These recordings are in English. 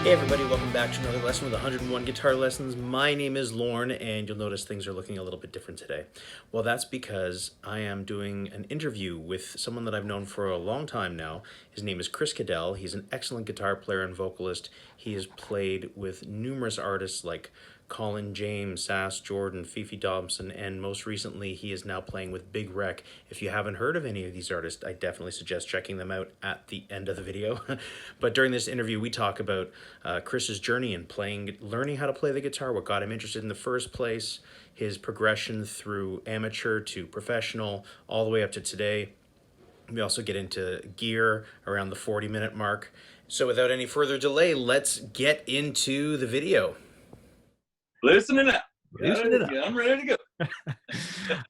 Hey everybody, welcome back to another lesson with 101 Guitar Lessons. My name is Lorne, and you'll notice things are looking a little bit different today. Well, that's because I am doing an interview with someone that I've known for a long time now. His name is Chris Caddell. He's an excellent guitar player and vocalist. He has played with numerous artists like Colin James, Sass Jordan, Fifi Dobson, and most recently he is now playing with Big Wreck. If you haven't heard of any of these artists, I definitely suggest checking them out at the end of the video. But during this interview, we talk about Chris's journey in learning how to play the guitar, what got him interested in the first place, his progression through amateur to professional, all the way up to today. We also get into gear around the 40-minute mark. So without any further delay, let's get into the video. Loosen it up. Loosen it up. I'm ready to go.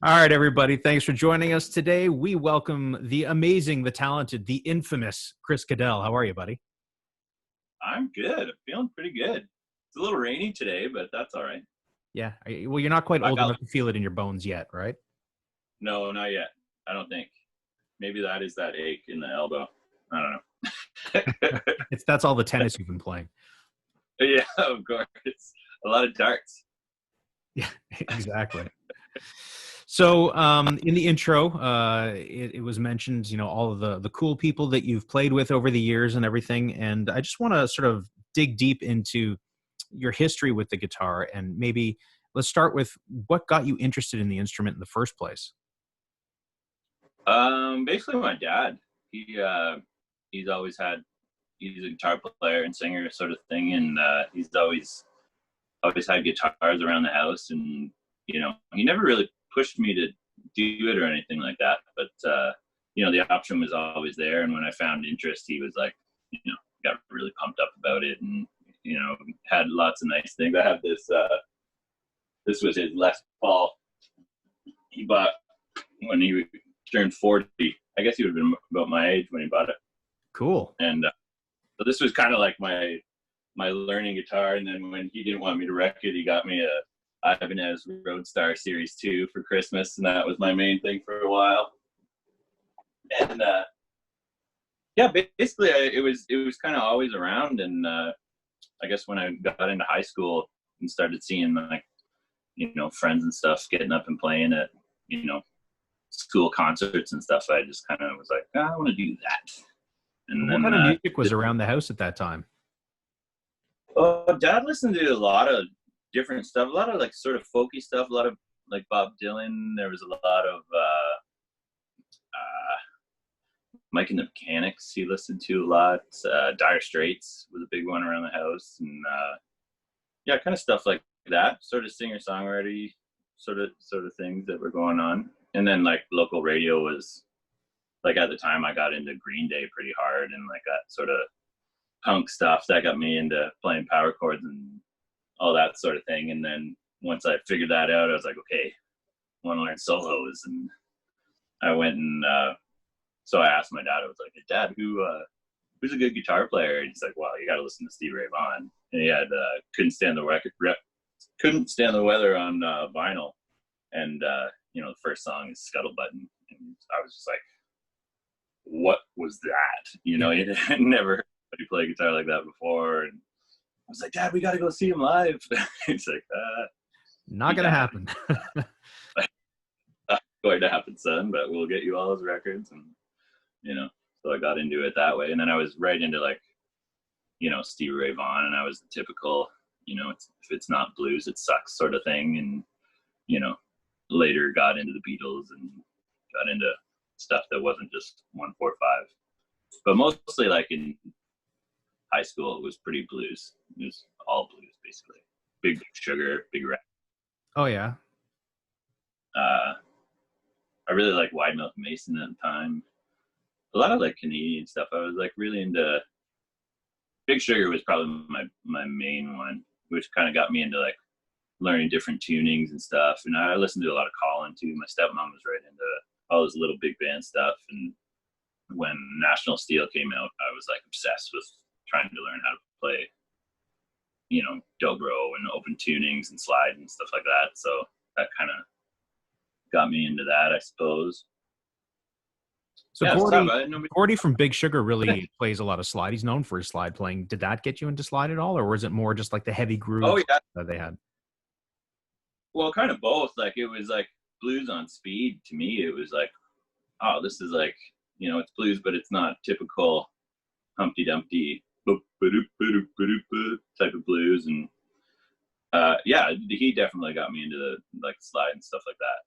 All right, everybody. Thanks for joining us today. We welcome the amazing, the talented, the infamous Chris Caddell. How are you, buddy? I'm good. I'm feeling pretty good. It's a little rainy today, but that's all right. Yeah. Well, you're not quite old enough to feel it in your bones yet, right? No, not yet. I don't think. Maybe that is that ache in the elbow. I don't know. That's all the tennis you've been playing. Yeah, of course. A lot of darts. Yeah, exactly. So in the intro, it was mentioned, all of the cool people that you've played with over the years and everything. And I just want to sort of dig deep into your history with the guitar. And maybe let's start with what got you interested in the instrument in the first place. Basically my dad. He's a guitar player and singer sort of thing. And he's always had guitars around the house, and he never really pushed me to do it or anything like that, but the option was always there. And when I found interest, he was like, got really pumped up about it, and had lots of nice things. I have this was his Les Paul he bought when he turned 40. I guess he would have been about my age when he bought it. Cool. And so this was kind of like my learning guitar. And then when he didn't want me to wreck it, he got me a Ibanez Roadstar Series 2 for Christmas, and that was my main thing for a while. And basically it was kind of always around. And I guess when I got into high school and started seeing friends and stuff getting up and playing at school concerts and stuff, I just kind of was like, I want to do that. And what kind of music was around the house at that time? Dad listened to a lot of different stuff, a lot of like sort of folky stuff, a lot of like Bob Dylan. There was a lot of Mike and the Mechanics he listened to a lot. Dire Straits was a big one around the house, and kind of stuff like that, sort of singer-songwriter sort of things that were going on. And then like local radio was like, at the time I got into Green Day pretty hard, and like that sort of punk stuff that got me into playing power chords and all that sort of thing. And then once I figured that out, I was like, okay, I want to learn solos. And I went and so I asked my dad, I was like, hey, Dad, who's a good guitar player? And he's like, well, you got to listen to Stevie Ray Vaughan. And he had couldn't stand the weather on vinyl. And the first song is Scuttlebutt, and I was just like, what was that? You never heard anybody play guitar like that before. And I was like, Dad, we got to go see him live. He's like, not gonna happen. Not going to happen, son, but we'll get you all his records. And so I got into it that way. And then I was right into like Stevie Ray Vaughan, and I was the typical if it's not blues it sucks sort of thing. And later got into the Beatles and got into stuff that wasn't just 1-4-5, but mostly like in high school it was pretty blues. It was all blues basically. Big Sugar, Big Red. Oh yeah. I really liked Wide Mouth Mason at the time. A lot of like Canadian stuff. I was like really into Big Sugar was probably my main one, which kind of got me into like learning different tunings and stuff. And I listened to a lot of Colin too. My stepmom was right into all this little big band stuff. And when National Steel came out, I was like obsessed with trying to learn how to play, dobro and open tunings and slide and stuff like that. So that kind of got me into that, I suppose. So Yeah, it's tough. I didn't know. Gordy from Big Sugar really plays a lot of slide. He's known for his slide playing. Did that get you into slide at all, or was it more just like the heavy Oh grooves yeah. that they had? Well, kind of both. Like it was like blues on speed. To me, it was like, oh, this is like, it's blues, but it's not typical Humpty Dumpty type of blues. And yeah, he definitely got me into the like slide and stuff like that.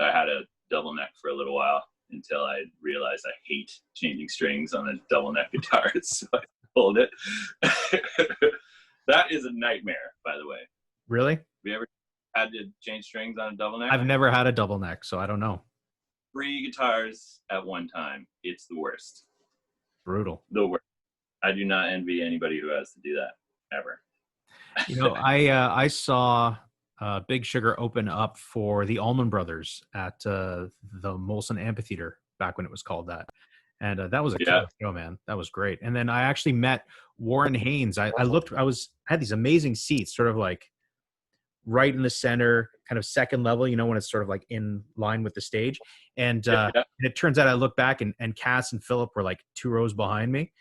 I had a double neck for a little while until I realized I hate changing strings on a double neck guitar, so I pulled it. That is a nightmare, by the way. Really? Have you ever had to change strings on a double neck? I've never had a double neck, so I don't know. 3 guitars at one time. It's the worst. Brutal. The worst. I do not envy anybody who has to do that ever. I saw Big Sugar open up for the Allman Brothers at the Molson Amphitheater back when it was called that. And that was a killer show, man. That was great. And then I actually met Warren Haynes. I had these amazing seats, sort of like right in the center, kind of second level, when it's sort of like in line with the stage. And it turns out I look back and Cass and Philip were like 2 rows behind me.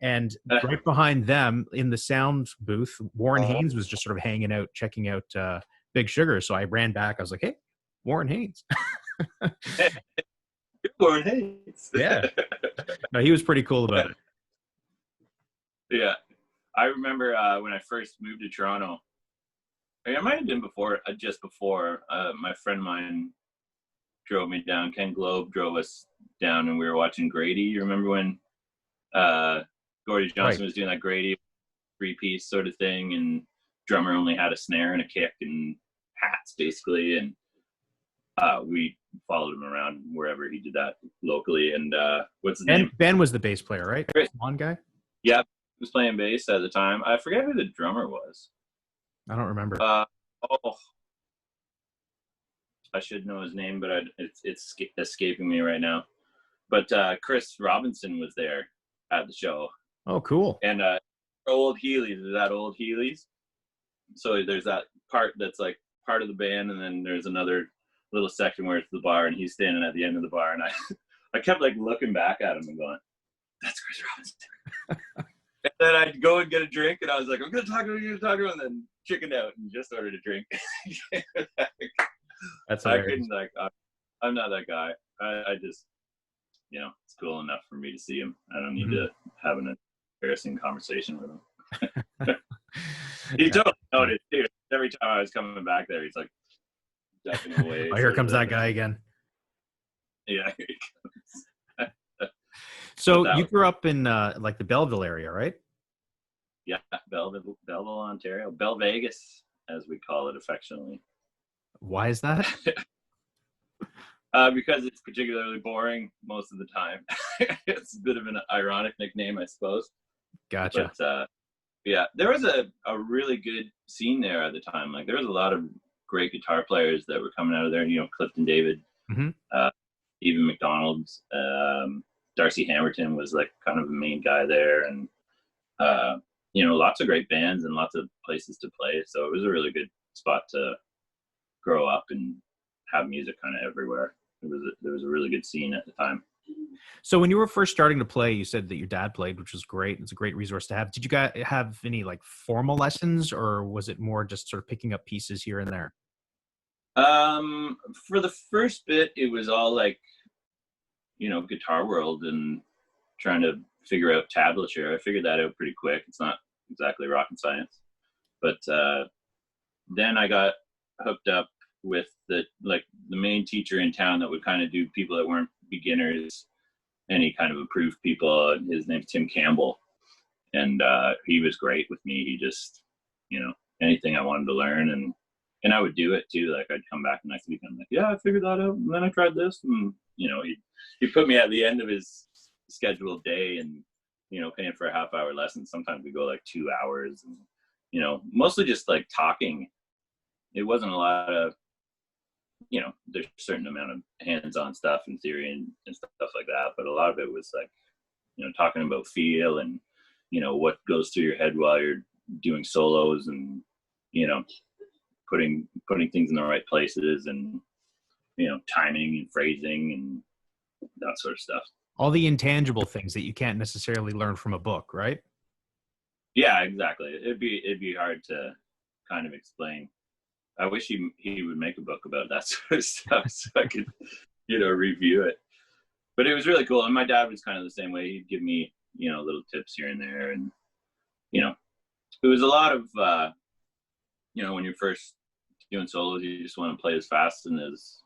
And right behind them in the sound booth, Warren Haynes was just sort of hanging out, checking out Big Sugar. So I ran back. I was like, hey, Warren Haynes. Warren Haynes. Yeah. No, he was pretty cool about it. Yeah. I remember when I first moved to Toronto, it might have been just before, my friend of mine drove me down. Ken Globe drove us down and we were watching Grady. You remember when Gordy Johnson was doing that Grady 3-piece sort of thing, and drummer only had a snare and a kick and hats basically, and we followed him around wherever he did that locally. And what's his name? Ben was the bass player, right? One guy. Yeah, he was playing bass at the time. I forget who the drummer was. I don't remember. I should know his name, but it's escaping me right now. But Chris Robinson was there at the show. Oh, cool. And old Healy's, that old Healy's. So there's that part that's like part of the band, and then there's another little section where it's the bar, and he's standing at the end of the bar, and I kept like looking back at him and going, "That's Chris Robinson." And then I'd go and get a drink, and I was like, "I'm gonna talk to him, and then chickened out and just ordered a drink. That's I hilarious. couldn't I'm not that guy. I just it's cool enough for me to see him. I don't need to have an embarrassing conversation with him. He totally noticed, dude. Every time I was coming back there, he's like ducking away. Oh, here comes that guy again. Yeah, here he comes. So you grew up in like the Belleville area, right? Yeah, Belleville, Ontario. Bell Vegas, as we call it affectionately. Why is that? Because it's particularly boring most of the time. It's a bit of an ironic nickname, I suppose. Gotcha. But yeah, there was a really good scene there at the time. Like there was a lot of great guitar players that were coming out of there. Clifton David, Stephen McDonald, Darcy Hammerton was like kind of the main guy there, and lots of great bands and lots of places to play. So it was a really good spot to grow up and have music kind of everywhere. There was a really good scene at the time. So when you were first starting to play, you said that your dad played, which was great. It's a great resource to have. Did you guys have any like formal lessons, or was it more just sort of picking up pieces here and there? For the first bit, it was all like, Guitar World and trying to figure out tablature. I figured that out pretty quick. It's not exactly rocket science. But then I got hooked up with the main teacher in town that would kind of do people that weren't beginners, any kind of approved people. His name's Tim Campbell, and he was great with me. He just, anything I wanted to learn, and I would do it too. Like I'd come back next week and I'm like, yeah, I figured that out, and then I tried this, and he put me at the end of his scheduled day, and paying for a half-hour lesson. Sometimes we go like 2 hours, and mostly just like talking. It wasn't a lot of, there's a certain amount of hands-on stuff and theory and stuff like that, but a lot of it was like, talking about feel and, what goes through your head while you're doing solos, and, putting things in the right places, and, timing and phrasing and that sort of stuff. All the intangible things that you can't necessarily learn from a book, right? Yeah, exactly. It'd be hard to kind of explain. I wish he would make a book about that sort of stuff so I could, review it. But it was really cool. And my dad was kind of the same way. He'd give me, little tips here and there. And, it was a lot of, when you're first doing solos, you just want to play as fast and as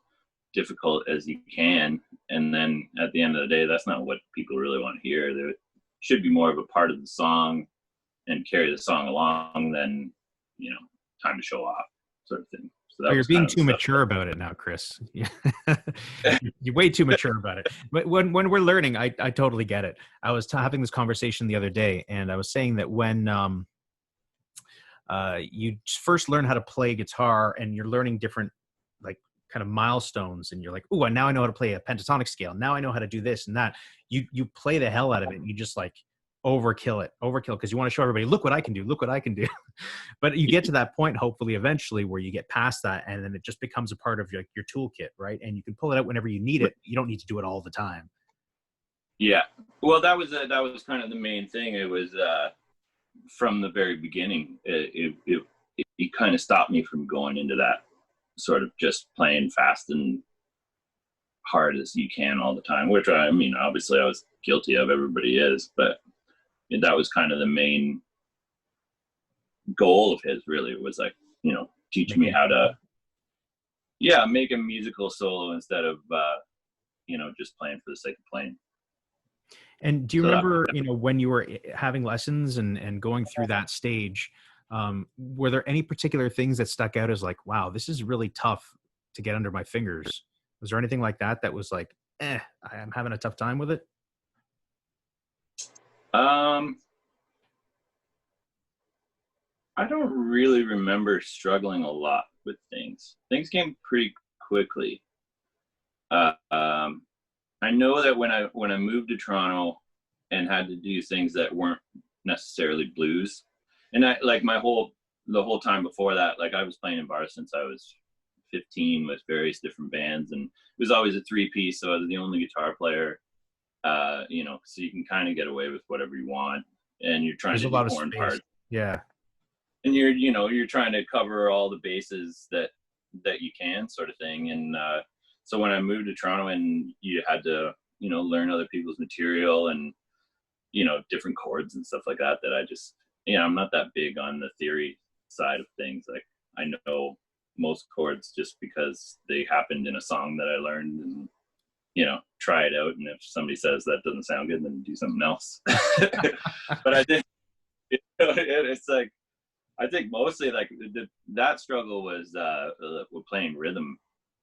difficult as you can. And then at the end of the day, that's not what people really want to hear. There should be more of a part of the song and carry the song along than, time to show off sort of thing. So that you're was being too mature about it now, Chris. You're way too mature about it. But when we're learning, I totally get it. I was having this conversation the other day, and I was saying that when you first learn how to play guitar and you're learning different like kind of milestones, and you're like, oh, now I know how to play a pentatonic scale. Now I know how to do this and that. You play the hell out of it, and you just like overkill because you want to show everybody, look what I can do. But you get to that point, hopefully eventually, where you get past that, and then it just becomes a part of your toolkit, right? And you can pull it out whenever you need it. You don't need to do it all the time. Yeah. Well, that was kind of the main thing. It was from the very beginning. It kind of stopped me from going into that sort of just playing fast and hard as you can all the time, which obviously I was guilty of. Everybody is, but that was kind of the main goal of his, really. It was like, teach me how to, make a musical solo instead of, just playing for the sake of playing. And do you remember, when you were having lessons and going through that stage, were there any particular things that stuck out as like, wow, this is really tough to get under my fingers? Was there anything like that was like, I'm having a tough time with it? I don't really remember struggling a lot with things. Things came pretty quickly. I know that when I moved to Toronto and had to do things that weren't necessarily blues, and I like the whole time before that, like I was playing in bars since I was 15 with various different bands, and it was always a 3-piece, so I was the only guitar player. So you can kind of get away with whatever you want, and you're trying to do horn parts. Yeah. And you're trying to cover all the bases that you can, sort of thing. And so when I moved to Toronto and you had to, learn other people's material and, different chords and stuff like that, that I just, I'm not that big on the theory side of things. Like I know most chords just because they happened in a song that I learned, and, try it out. And if somebody says that doesn't sound good, then do something else. But I think, it's like, I think mostly like that struggle was with playing rhythm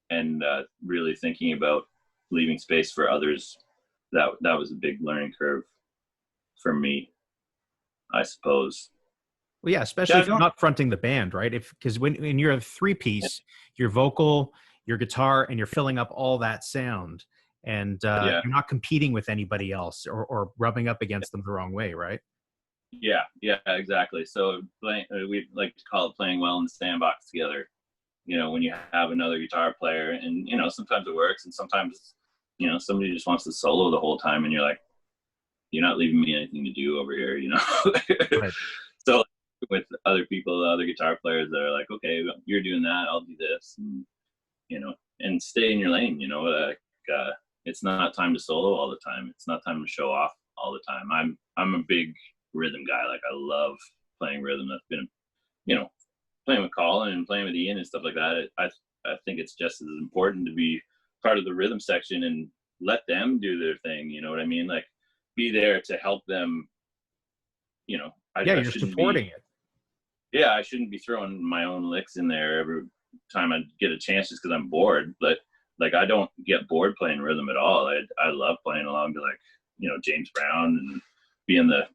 and really thinking about leaving space for others. That was a big learning curve for me, I suppose. Well, yeah, especially if you're not fronting the band, right? Because when you're a 3-piece, your vocal, your guitar, and you're filling up all that sound, and you're not competing with anybody else or rubbing up against them the wrong way, right? Yeah, exactly. So we like to call it playing well in the sandbox together. When you have another guitar player, and sometimes it works, and sometimes somebody just wants to solo the whole time, and you're like, you're not leaving me anything to do over here, Right. So with other people, other guitar players that are like, okay, you're doing that, I'll do this, and and stay in your lane. It's not time to solo all the time. It's not time to show off all the time. I'm a big rhythm guy. Like I love playing rhythm. That's been, playing with Colin and playing with Ian and stuff like that. I think it's just as important to be part of the rhythm section and let them do their thing. You know what I mean? Like be there to help them. You're supporting it. Yeah, I shouldn't be throwing my own licks in there every time I get a chance just because I'm bored. But like I don't get bored playing rhythm at all. I love playing along to like James Brown and being the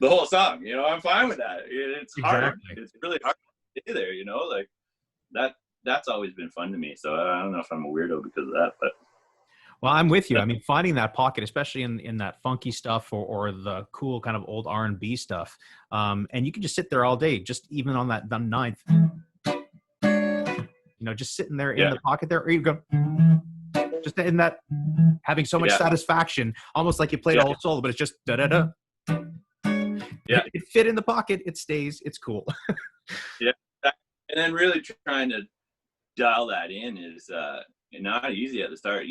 whole song. I'm fine with that. It's hard. Exactly. It's really hard to stay there. Like that's always been fun to me. So I don't know if I'm a weirdo because of that, but. Well, I'm with you. I mean, finding that pocket, especially in that funky stuff or the cool kind of old R&B stuff, and you can just sit there all day, just even on that ninth. just sitting there in Yeah. the pocket there, or you go just in that, having so much Yeah. satisfaction, almost like you played a whole solo, but it's just da da da. Yeah. It fit in the pocket. It stays. It's cool. Yeah. And then really trying to dial that in is not easy at the start.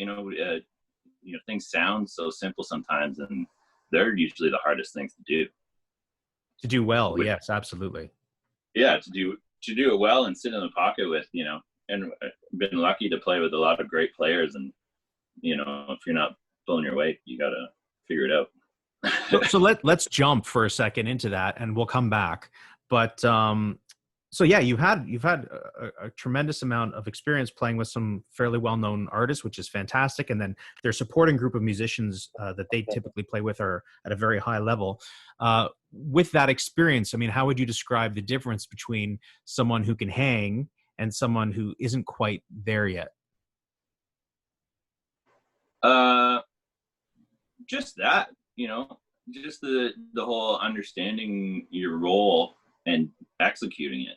Things sound so simple sometimes, and they're usually the hardest things to do. To do well, yes, absolutely. Yeah, to do it well and sit in the pocket with, and I've been lucky to play with a lot of great players, and if you're not pulling your weight, you got to figure it out. So let's jump for a second into that, and we'll come back. But so yeah, you've had a tremendous amount of experience playing with some fairly well-known artists, which is fantastic. And then their supporting group of musicians that they typically play with are at a very high level. With that experience, I mean, how would you describe the difference between someone who can hang and someone who isn't quite there yet? Just that, just the whole understanding your role and executing it.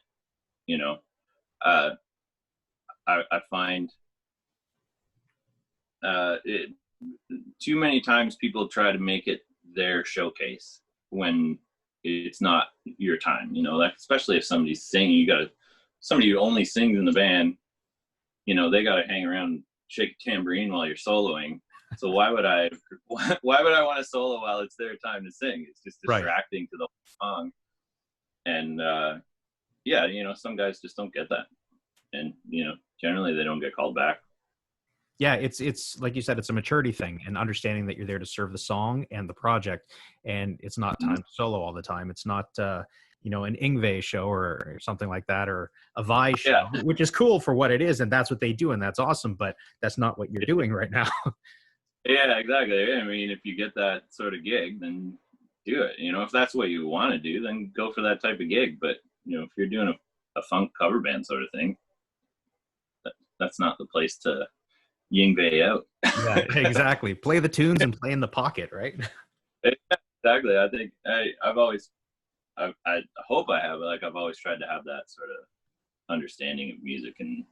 I find too many times people try to make it their showcase when it's not your time. Like, especially if somebody's singing, somebody who only sings in the band, they got to hang around and shake a tambourine while you're soloing. So why would I want to solo while it's their time to sing? It's just distracting to the song. And some guys just don't get that, and generally they don't get called back. Yeah, it's like you said, it's a maturity thing, and understanding that you're there to serve the song and the project, and it's not time to solo all the time. It's not an Yngwie show or something like that, or a Vi show, which is cool for what it is, and that's what they do, and that's awesome. But that's not what you're doing right now. Yeah, exactly. I mean, if you get that sort of gig, then do it. If that's what you want to do, then go for that type of gig. But if you're doing a funk cover band sort of thing, that's not the place to Yngwie out. Yeah, exactly. Play the tunes and play in the pocket, right? Exactly. I think I hope I have, I've always tried to have that sort of understanding of music, and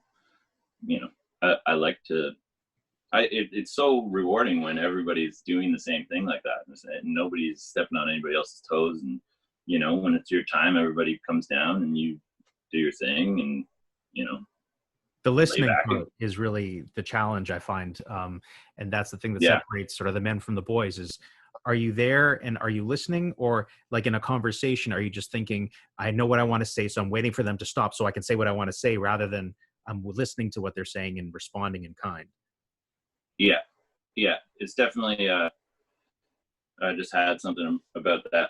I like to. It's so rewarding when everybody's doing the same thing like that, and nobody's stepping on anybody else's toes. And when it's your time, everybody comes down and you do your thing, and the listening part is really the challenge, I find, and that's the thing that separates sort of the men from the boys. Is, are you there and are you listening, or like in a conversation, are you just thinking, I know what I want to say, so I'm waiting for them to stop so I can say what I want to say, rather than I'm listening to what they're saying and responding in kind? Yeah, it's definitely. I just had something about that.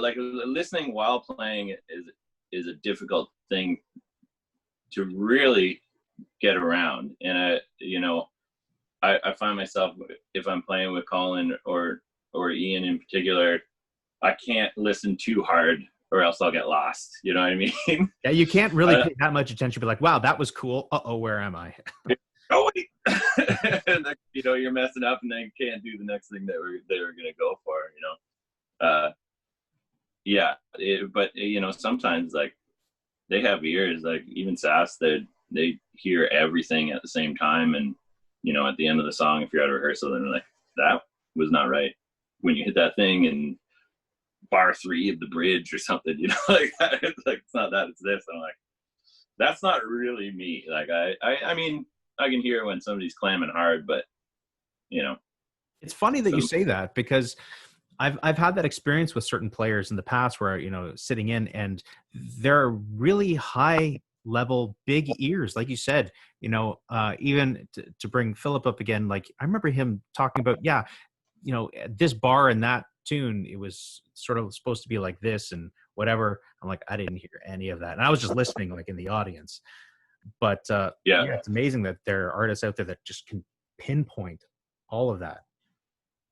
Like listening while playing is a difficult thing to really get around, and I find myself, if I'm playing with Colin or Ian in particular, I can't listen too hard or else I'll get lost. You know what I mean? Yeah, you can't really pay that much attention. Be like, wow, that was cool. Where am I? Oh wait, and you're messing up, and then can't do the next thing that they were gonna go for. But sometimes like they have ears, like even Sass, they hear everything at the same time, and at the end of the song, if you're at a rehearsal, they're like, that was not right when you hit that thing in bar 3 of the bridge or something, like that. It's like, it's not that, it's this. I'm like, that's not really me. Like I mean, I can hear when somebody's clamming hard, but it's funny that you say that, because I've had that experience with certain players in the past where, sitting in, and they're really high level, big ears. Like you said, even to bring Philip up again, like I remember him talking about, this bar in that tune, it was sort of supposed to be like this and whatever. I'm like, I didn't hear any of that. And I was just listening, like in the audience. But it's amazing that there are artists out there that just can pinpoint all of that.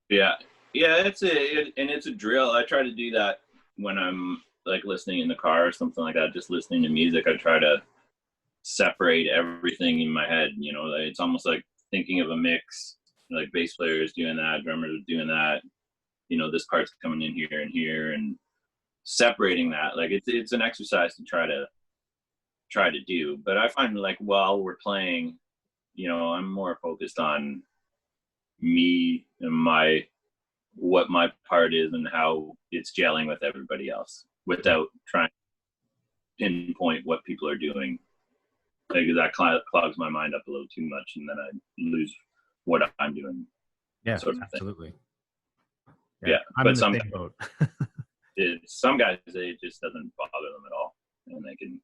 Yeah, it's a drill. I try to do that when I'm like listening in the car or something like that, just listening to music. I try to separate everything in my head. It's almost like thinking of a mix, like bass players doing that, drummers doing that. This part's coming in here and here, and separating that. Like it's an exercise to try to try to do. But I find like while we're playing, I'm more focused on me and what my part is and how it's gelling with everybody else without trying to pinpoint what people are doing. Like that clogs my mind up a little too much, and then I lose what I'm doing. Yeah, sort of absolutely. Yeah, I'm but in the same boat. some guys, it just doesn't bother them at all, and they can,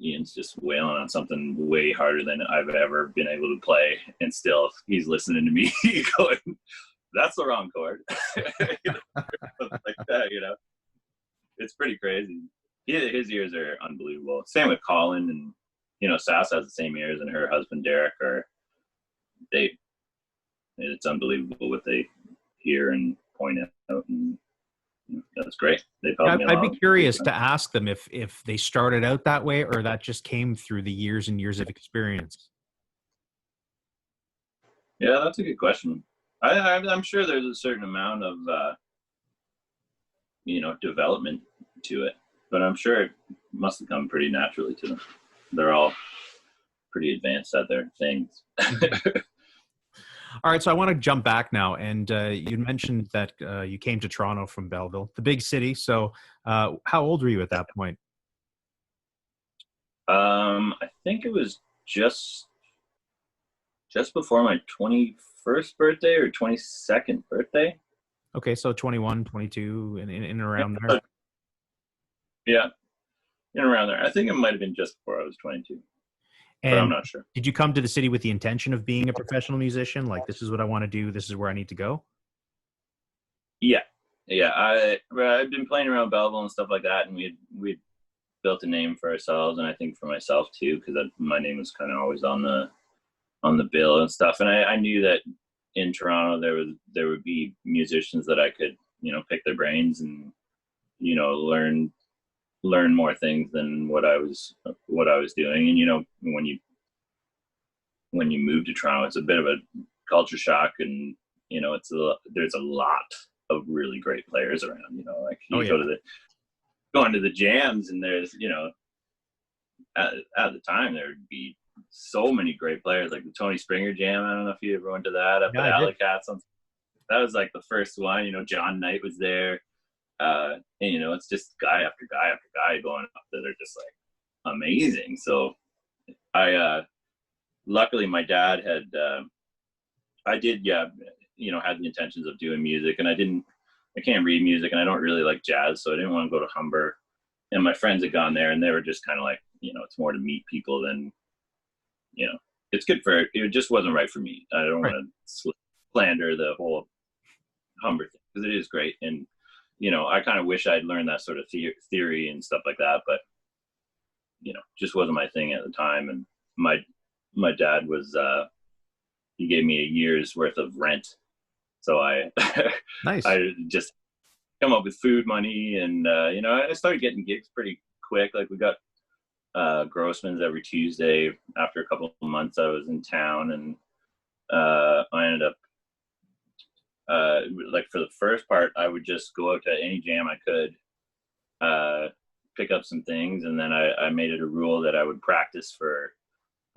Ian's just wailing on something way harder than I've ever been able to play, and still he's listening to me going, "That's the wrong chord," like that. It's pretty crazy. His ears are unbelievable. Same with Colin, and Sass has the same ears, and her husband Derek it's unbelievable what they hear and point out, and that's great. They've helped me a lot. I'd be curious to ask them if they started out that way or that just came through the years and years of experience. Yeah, that's a good question. I'm sure there's a certain amount of development to it, but I'm sure it must have come pretty naturally to them. They're all pretty advanced at their things. All right, so I want to jump back now, and you mentioned that you came to Toronto from Belleville, the big city. So how old were you at that point? I think it was just before my 21st birthday or 22nd birthday. Okay, so 21, 22, in and around there. Yeah, in around there. I think it might have been just before I was 22. And but I'm not sure. Did you come to the city with the intention of being a professional musician? Like, this is what I want to do. This is where I need to go. Yeah. I've been playing around Belleville and stuff like that, and we built a name for ourselves, and I think for myself too, because my name was kind of always on the bill and stuff. And I knew that in Toronto there would be musicians that I could pick their brains and learn more things than what I was doing. And when you move to Toronto, it's a bit of a culture shock, and there's a lot of really great players around. Like go into the jams, and there's at the time there would be so many great players, like the Tony Springer Jam. I don't know if you ever went to that up at Alley Cats. That was like the first one. John Knight was there. And it's just guy after guy after guy going up that are just like amazing. So I luckily my dad had had the intentions of doing music, and I can't read music, and I don't really like jazz, so I didn't want to go to Humber. And my friends had gone there, and they were just kind of like, it's more to meet people than it's good for, it just wasn't right for me. I don't want to slander the whole Humber thing, because it is great, and I kind of wish I'd learned that sort of theory and stuff like that, but just wasn't my thing at the time. And my dad was he gave me a year's worth of rent, so I nice. I just come up with food money, and I started getting gigs pretty quick. Like we got Grossman's every Tuesday after a couple of months I was in town, and I ended up like for the first part, I would just go out to any jam I could, pick up some things, and then I made it a rule that I would practice for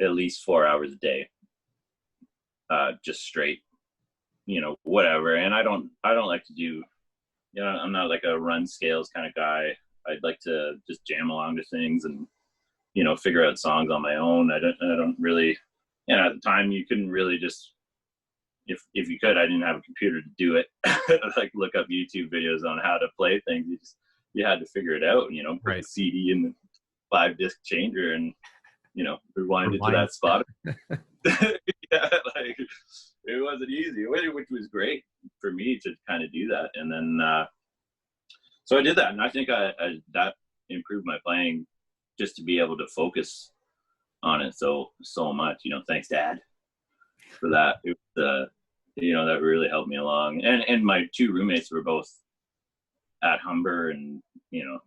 at least 4 hours a day, just straight, whatever. And I don't like to do, I'm not like a run scales kind of guy. I'd like to just jam along to things and figure out songs on my own. I don't really, at the time you couldn't really just, if you could, I didn't have a computer to do it. Like look up YouTube videos on how to play things. You had to figure it out, put the CD in the 5-disc changer and, rewind it to that spot. Yeah, like it wasn't easy, which was great for me to kind of do that. And then, so I did that, and I think that improved my playing, just to be able to focus on it so much. Thanks, Dad, for that. It was, that really helped me along. And my two roommates were both at Humber and,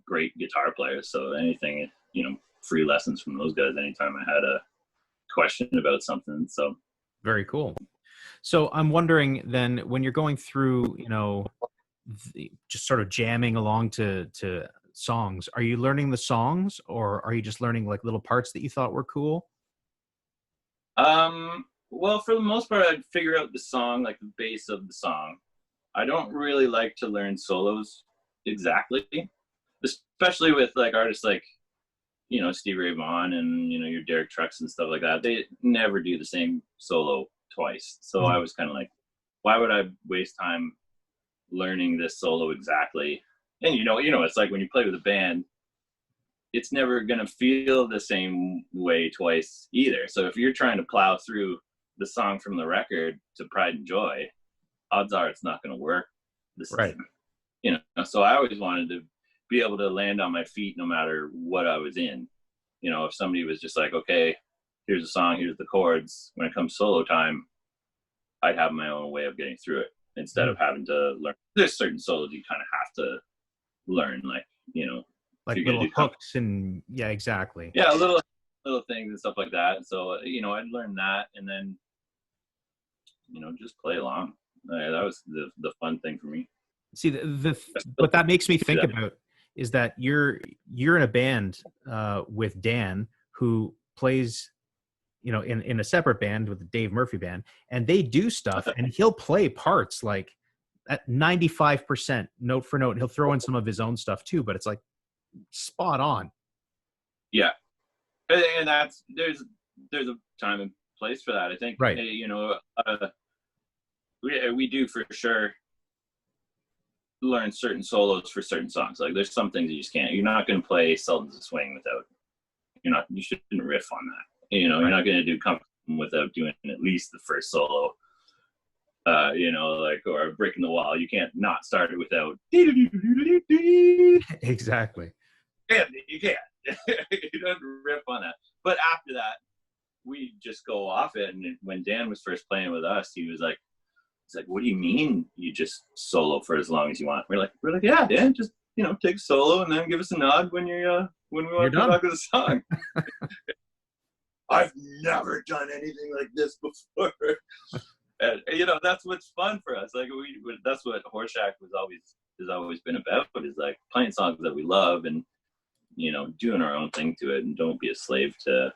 great guitar players. So anything, free lessons from those guys anytime I had a question about something. So very cool. So I'm wondering then, when you're going through, just sort of jamming along to songs, are you learning the songs, or are you just learning like little parts that you thought were cool? Well, for the most part, I'd figure out the song, like the base of the song. I don't really like to learn solos exactly, especially with like artists like, Stevie Ray Vaughan and, your Derek Trucks and stuff like that. They never do the same solo twice. So I was kind of like, why would I waste time learning this solo exactly? And it's like when you play with a band, it's never going to feel the same way twice either. So if you're trying to plow through the song from the record to Pride and Joy, odds are it's not going to work the same. Right. So I always wanted to be able to land on my feet no matter what I was in. If somebody was just like, okay, here's a song, here's the chords, when it comes solo time, I'd have my own way of getting through it instead of having to learn. There's certain solos you kind of have to learn, like little hooks and exactly. Yeah, little things and stuff like that. So I'd learn that, and then just play along. That was the fun thing for me. See, what that makes me think about is that you're in a band with Dan, who plays in a separate band with the Dave Murphy band, and they do stuff, and he'll play parts like at 95% note for note. He'll throw in some of his own stuff too, but it's like spot on. Yeah, and that's there's a time and place for that, I think. Right. We do for sure learn certain solos for certain songs. Like there's some things you just can't. You're not going to play Sultans of Swing without. You shouldn't riff on that. You're not going to do Comfort without doing at least the first solo. Or Breaking the Wall. You can't not start it without. Exactly. You can't. You don't riff on that. But after that, we just go off it. And when Dan was first playing with us, he was like, what do you mean you just solo for as long as you want? We're like, yeah, Dan, just take a solo and then give us a nod when we want to come back with a song. I've never done anything like this before. And, that's what's fun for us. Like that's what Horseshack has always been about, is like playing songs that we love and doing our own thing to it, and don't be a slave to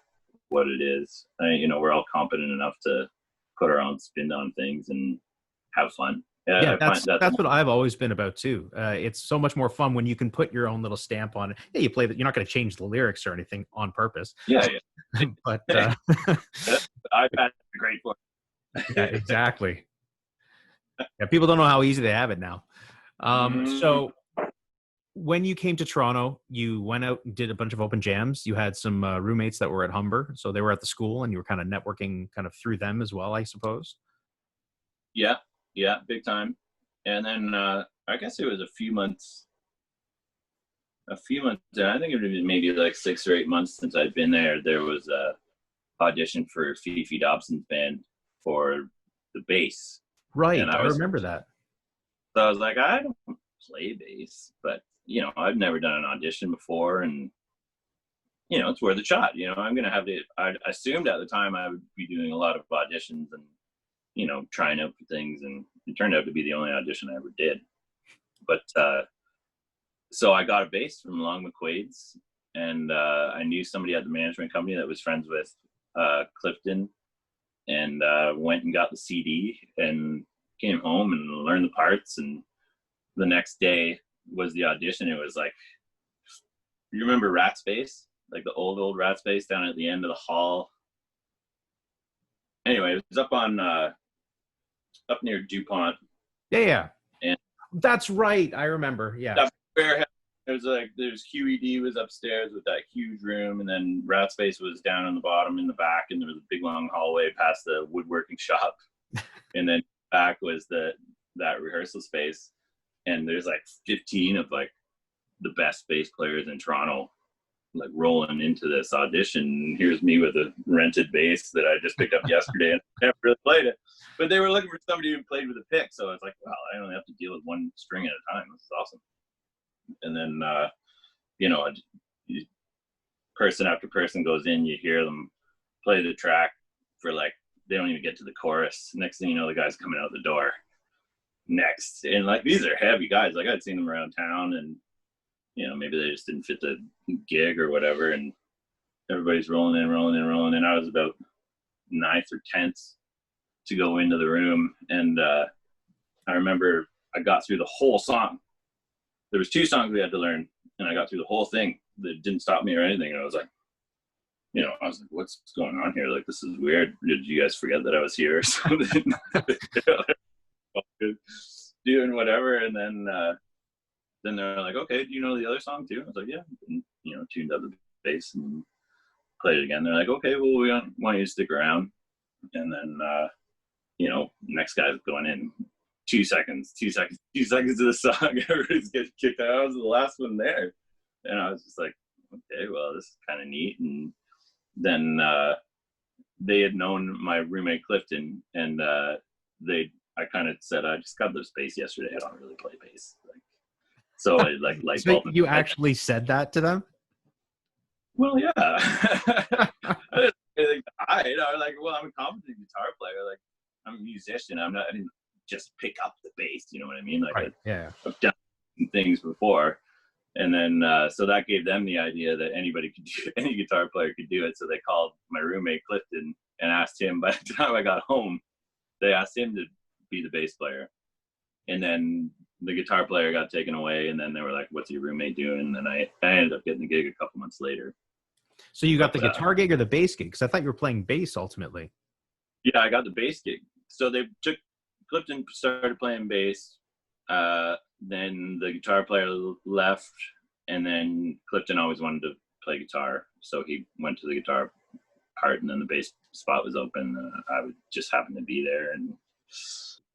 what it is. We're all competent enough to put our own spin on things and have fun. Yeah, that's what I've always been about too. It's so much more fun when you can put your own little stamp on it. Yeah, you play that. You're not going to change the lyrics or anything on purpose. Yeah. But I've had a great one. Yeah, exactly. Yeah, people don't know how easy they have it now. So when you came to Toronto, you went out and did a bunch of open jams. You had some roommates that were at Humber, so they were at the school, and you were kind of networking kind of through them as well, I suppose. Yeah, big time. And then I guess it was a few months, and I think it would be maybe like 6 or 8 months since I'd been there. There was a audition for Fifi Dobson's band for the bass. Right, I remember that. So I was like, I don't play bass, but I've never done an audition before, and it's worth a shot. I'm gonna have to. I assumed at the time I would be doing a lot of auditions and trying out for things, and it turned out to be the only audition I ever did. But so I got a bass from Long McQuaid's, and I knew somebody at the management company that was friends with Clifton, and went and got the CD and came home and learned the parts. And the next day was the audition. It was like, you remember Rat Space, like the old Rat Space down at the end of the hall? Anyway, it was up on up near DuPont. Yeah. And that's right. I remember. Yeah. There's QED was upstairs with that huge room, and then Rat Space was down on the bottom in the back, and there was a big long hallway past the woodworking shop. And then back was that rehearsal space. And there's like 15 of like the best bass players in Toronto, like rolling into this audition. Here's me with a rented bass that I just picked up yesterday and never really played it. But they were looking for somebody who played with a pick. So I was like, well, I only have to deal with one string at a time. This is awesome. And then, person after person goes in, you hear them play the track for like, they don't even get to the chorus. Next thing you know, the guy's coming out the door next. And like, these are heavy guys. Like I'd seen them around town, and maybe they just didn't fit the gig or whatever, and everybody's rolling in. I was about 9th or 10th to go into the room, and I remember I got through the whole song. There was 2 songs we had to learn, and I got through the whole thing. That didn't stop me or anything. And I was like, what's going on here? Like, this is weird. Did you guys forget that I was here or something? Doing whatever, and then they're like, okay, do you know the other song too? I was like, yeah, and, tuned up the bass and played it again. They're like, okay, well, we want you to stick around. And then next guy's going in 2 seconds of the song. Everybody's getting kicked out. I was the last one there, and I was just like, okay, well, this is kind of neat. And then they had known my roommate Clifton, and I kind of said, I just got this bass yesterday. I don't really play bass. So I like. So you actually said that to them? Well, yeah. I didn't say anything to hide. I was like, well, I'm a competent guitar player. Like, I'm a musician. I didn't just pick up the bass. You know what I mean? Like, right. Yeah. I've done things before. And then, so that gave them the idea that anybody could do, any guitar player could do it. So they called my roommate Clifton and asked him. By the time I got home, they asked him to be the bass player. And then the guitar player got taken away. And then they were like, what's your roommate doing? And then I ended up getting the gig a couple months later. So you got the guitar gig or the bass gig? Because I thought you were playing bass ultimately. Yeah, I got the bass gig. So Clifton started playing bass. Then the guitar player left, and then Clifton always wanted to play guitar, so he went to the guitar part, and then the bass spot was open. I would just happen to be there, and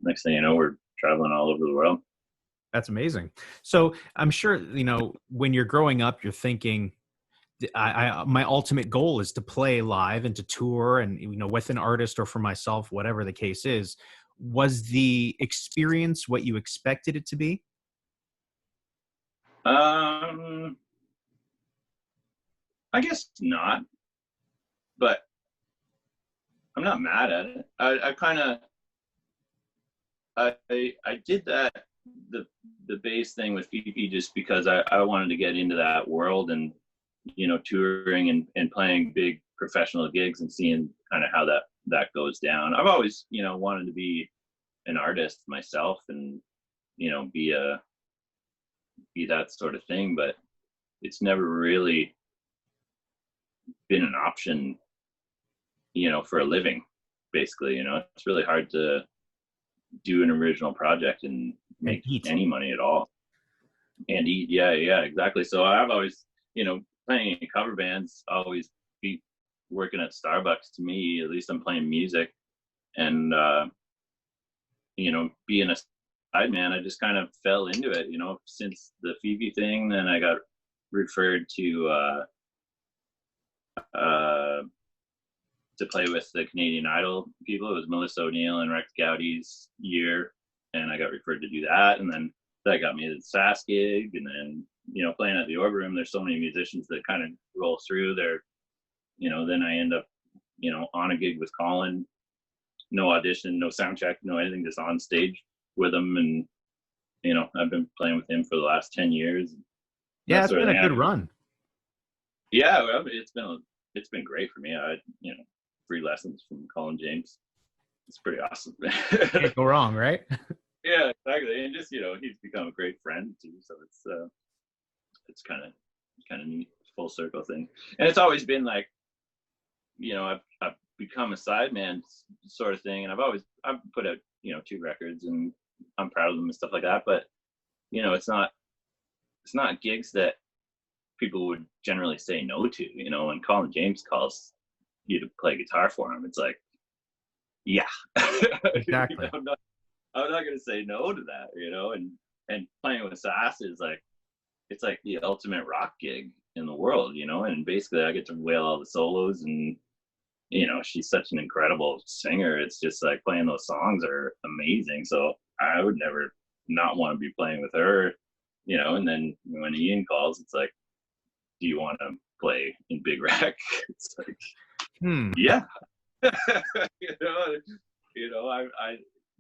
next thing you know, we're traveling all over the world. That's amazing. So I'm sure, when you're growing up, you're thinking, my ultimate goal is to play live and to tour, and with an artist or for myself, whatever the case is. Was the experience what you expected it to be? I guess not, but I'm not mad at it. I did that, the bass thing with Fifi, just because I wanted to get into that world, and touring and playing big professional gigs and seeing kind of how that goes down. I've always wanted to be an artist myself, and be that sort of thing, but it's never really been an option for a living, basically. It's really hard to do an original project and make any money at all and eat. Yeah, exactly. So I've always playing in cover bands, always be working at Starbucks. To me, at least, I'm playing music, and being a sideman, I just kind of fell into it. Since the Phoebe thing, then I got referred to play with the Canadian Idol people. It was Melissa O'Neill and Rex Gowdy's year, and I got referred to do that, and then that got me to the Sass gig, and then playing at the Orb Room. There's so many musicians that kind of roll through there. Then I end up on a gig with Colin, no audition, no sound check, no anything, just on stage with him. And I've been playing with him for the last 10 years. Yeah, it's been a good run. Yeah, it's been great for me. Free lessons from Colin James. It's pretty awesome. Can't go wrong, right? Yeah, exactly. And just he's become a great friend too, so it's kind of neat, full circle thing. And it's always been like, I've become a sideman sort of thing, and I've put out 2 records, and I'm proud of them and stuff like that. But it's not gigs that people would generally say no to. When Colin James calls you to play guitar for him, it's like, yeah, exactly. I'm not going to say no to that. And playing with Sass is like, it's like the ultimate rock gig in the world, and basically I get to wail all the solos, and she's such an incredible singer. It's just like playing those songs are amazing. So I would never not want to be playing with her, and then when Ian calls, it's like, do you want to play in Big Rack? It's like, yeah. I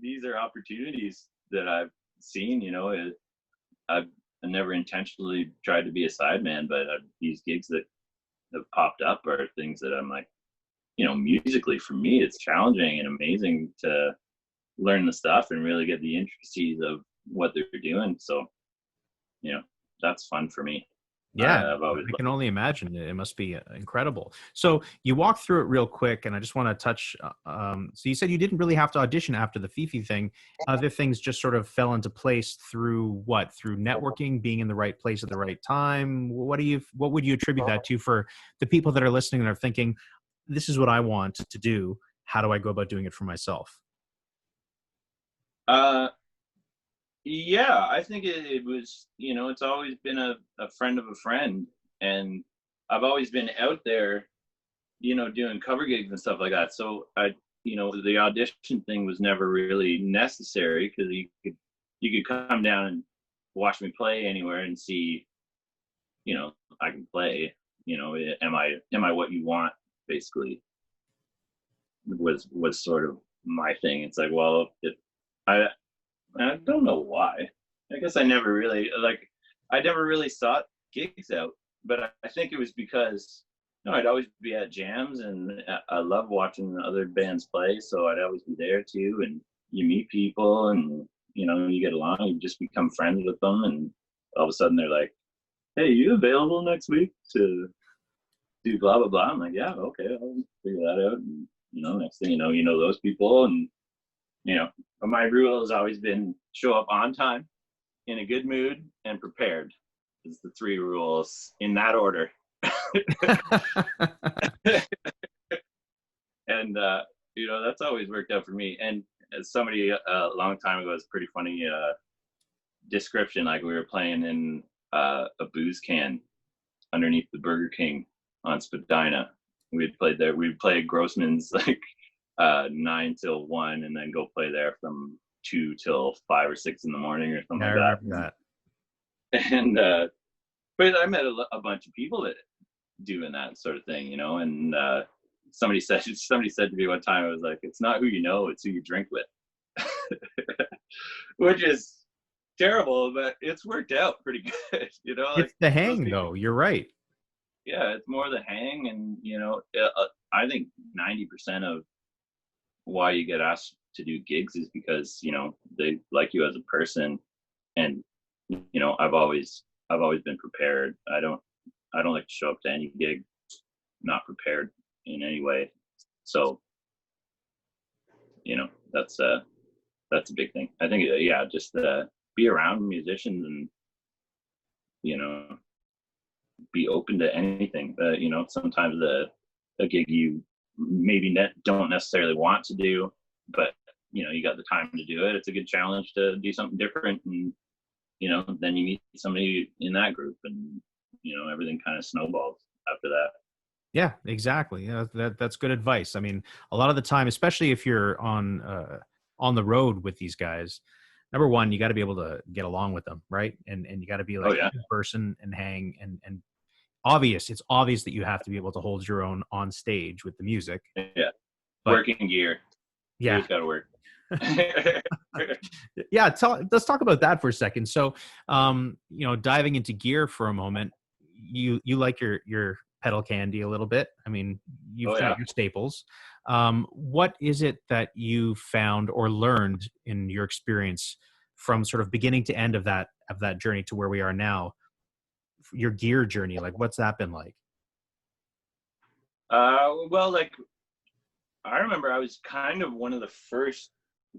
these are opportunities that I've seen. I've I never intentionally tried to be a sideman, but these gigs that have popped up are things that I'm like, musically for me, it's challenging and amazing to learn the stuff and really get the intricacies of what they're doing. So, that's fun for me. Yeah, I've always I can only imagine. It must be incredible. So you walked through it real quick, and I just want to touch. So you said you didn't really have to audition after the Fifi thing. Other things just sort of fell into place through what? Through networking, being in the right place at the right time. What would you attribute that to for the people that are listening and are thinking, this is what I want to do. How do I go about doing it for myself? Yeah, I think it was, it's always been a friend of a friend. And I've always been out there, doing cover gigs and stuff like that. So the audition thing was never really necessary because you could come down and watch me play anywhere and see, I can play, am I what you want, basically, was sort of my thing. It's like, well, I don't know why. I guess I never really sought gigs out, but I think it was because I'd always be at jams and I love watching other bands play, so I'd always be there too. And you meet people and you get along, you just become friends with them, and all of a sudden they're like, "Hey, you available next week to do blah blah blah?" I'm like, "Yeah, okay, I'll figure that out." And next thing you know those people, and but my rule has always been show up on time, in a good mood, and prepared. Is the 3 rules in that order. And that's always worked out for me. And as somebody a long time ago, it's pretty funny description. Like we were playing in a booze can underneath the Burger King on Spadina. We'd played there. We'd play Grossman's like 9 till 1, and then go play there from 2 till 5 or 6 in the morning or something like that. And but I met a bunch of people that doing that sort of thing, and somebody said to me one time, I was like, "It's not who you know, it's who you drink with." Which is terrible, but it's worked out pretty good. It's the hang, though. You're right. Yeah, it's more the hang, and I think 90% of why you get asked to do gigs is because they like you as a person, and I've always been prepared. I don't like to show up to any gig not prepared in any way. So that's a big thing. I think just be around musicians and be open to anything. Sometimes a gig you maybe don't necessarily want to do, but you got the time to do it. It's a good challenge to do something different, and then you meet somebody in that group, and everything kind of snowballs after that. Yeah, exactly. That's good advice. I mean, a lot of the time, especially if you're on the road with these guys, number one, you got to be able to get along with them, right? And you got to be like a person and hang and it's obvious that you have to be able to hold your own on stage with the music. Yeah. But, working gear. Yeah. Gear's gotta work. Yeah. Let's talk about that for a second. So, diving into gear for a moment, you like your pedal candy a little bit. I mean, you've got your staples. What is it that you found or learned in your experience from sort of beginning to end of that journey to where we are now? Your gear journey, like what's that been like? Well, like I remember I was kind of one of the first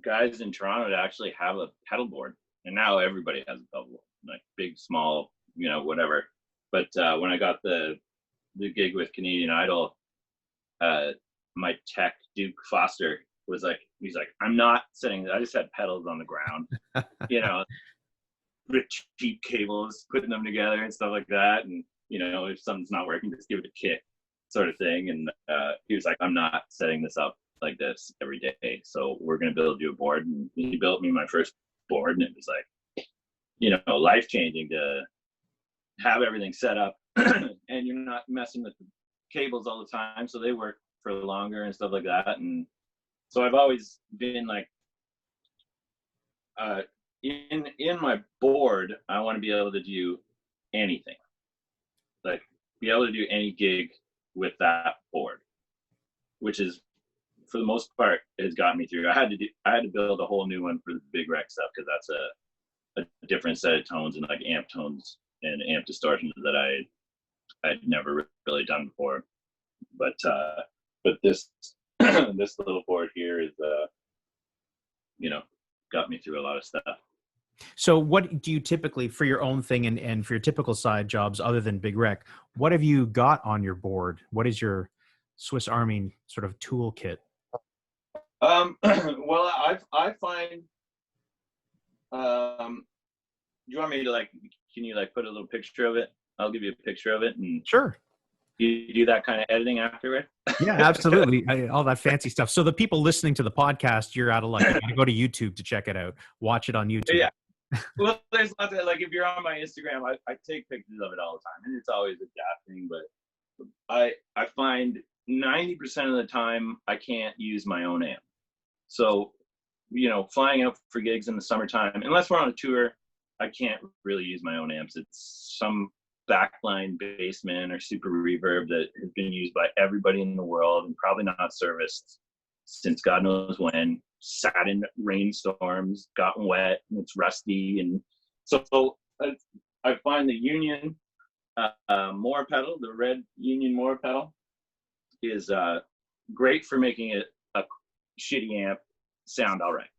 guys in Toronto to actually have a pedal board, and now everybody has a pedal board, like big, small, whatever. But when I got the gig with Canadian Idol, my tech Duke Foster was like, he's like, "I'm not setting. I just had pedals on the ground, with cheap cables, putting them together and stuff like that. And if something's not working, just give it a kick, sort of thing." And he was like, "I'm not setting this up like this every day. So we're gonna build you a board." And he built me my first board, and it was like, life changing to have everything set up, and you're not messing with the cables all the time, so they work for longer and stuff like that. And so I've always been like in my board, I want to be able to do anything, like be able to do any gig with that board, which is for the most part has gotten me through. I had to build a whole new one for the big rec stuff because that's a different set of tones and like amp tones and amp distortions that I'd never really done before. But this this little board here is got me through a lot of stuff. So what do you typically, for your own thing and for your typical side jobs other than Big Rec, what have you got on your board? What is your Swiss Army sort of toolkit? Well, I find, you want me to can you put a little picture of it? I'll give you a picture of it, and Sure. you do that kind of editing afterward. Yeah, absolutely. All that fancy stuff. So the people listening to the podcast, you're out of luck. You gotta go to YouTube to check it out. Watch it on YouTube. Yeah. Well, there's lots of, if you're on my Instagram, I take pictures of it all the time, and it's always adapting. But I find 90% of the time I can't use my own amp. So, flying out for gigs in the summertime, unless we're on a tour, I can't really use my own amps. It's some backline bassman or super reverb that has been used by everybody in the world and probably not serviced since God knows when. Sat in rainstorms, gotten wet, and it's rusty. And so I find the Union Moore pedal, the red Union Moore pedal, is great for making it a shitty amp sound all right.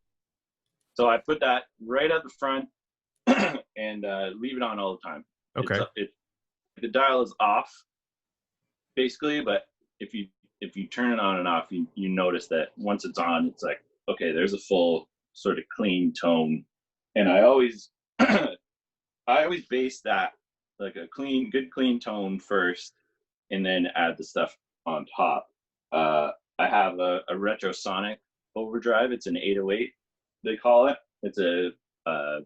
So I put that right at the front and leave it on all the time. Okay. The dial is off, basically, but if you turn it on and off, you notice that once it's on, it's like, okay, there's a full sort of clean tone. And I always base that like a good clean tone first, and then add the stuff on top. I have a Retrosonic Overdrive. It's an 808, they call it. It's a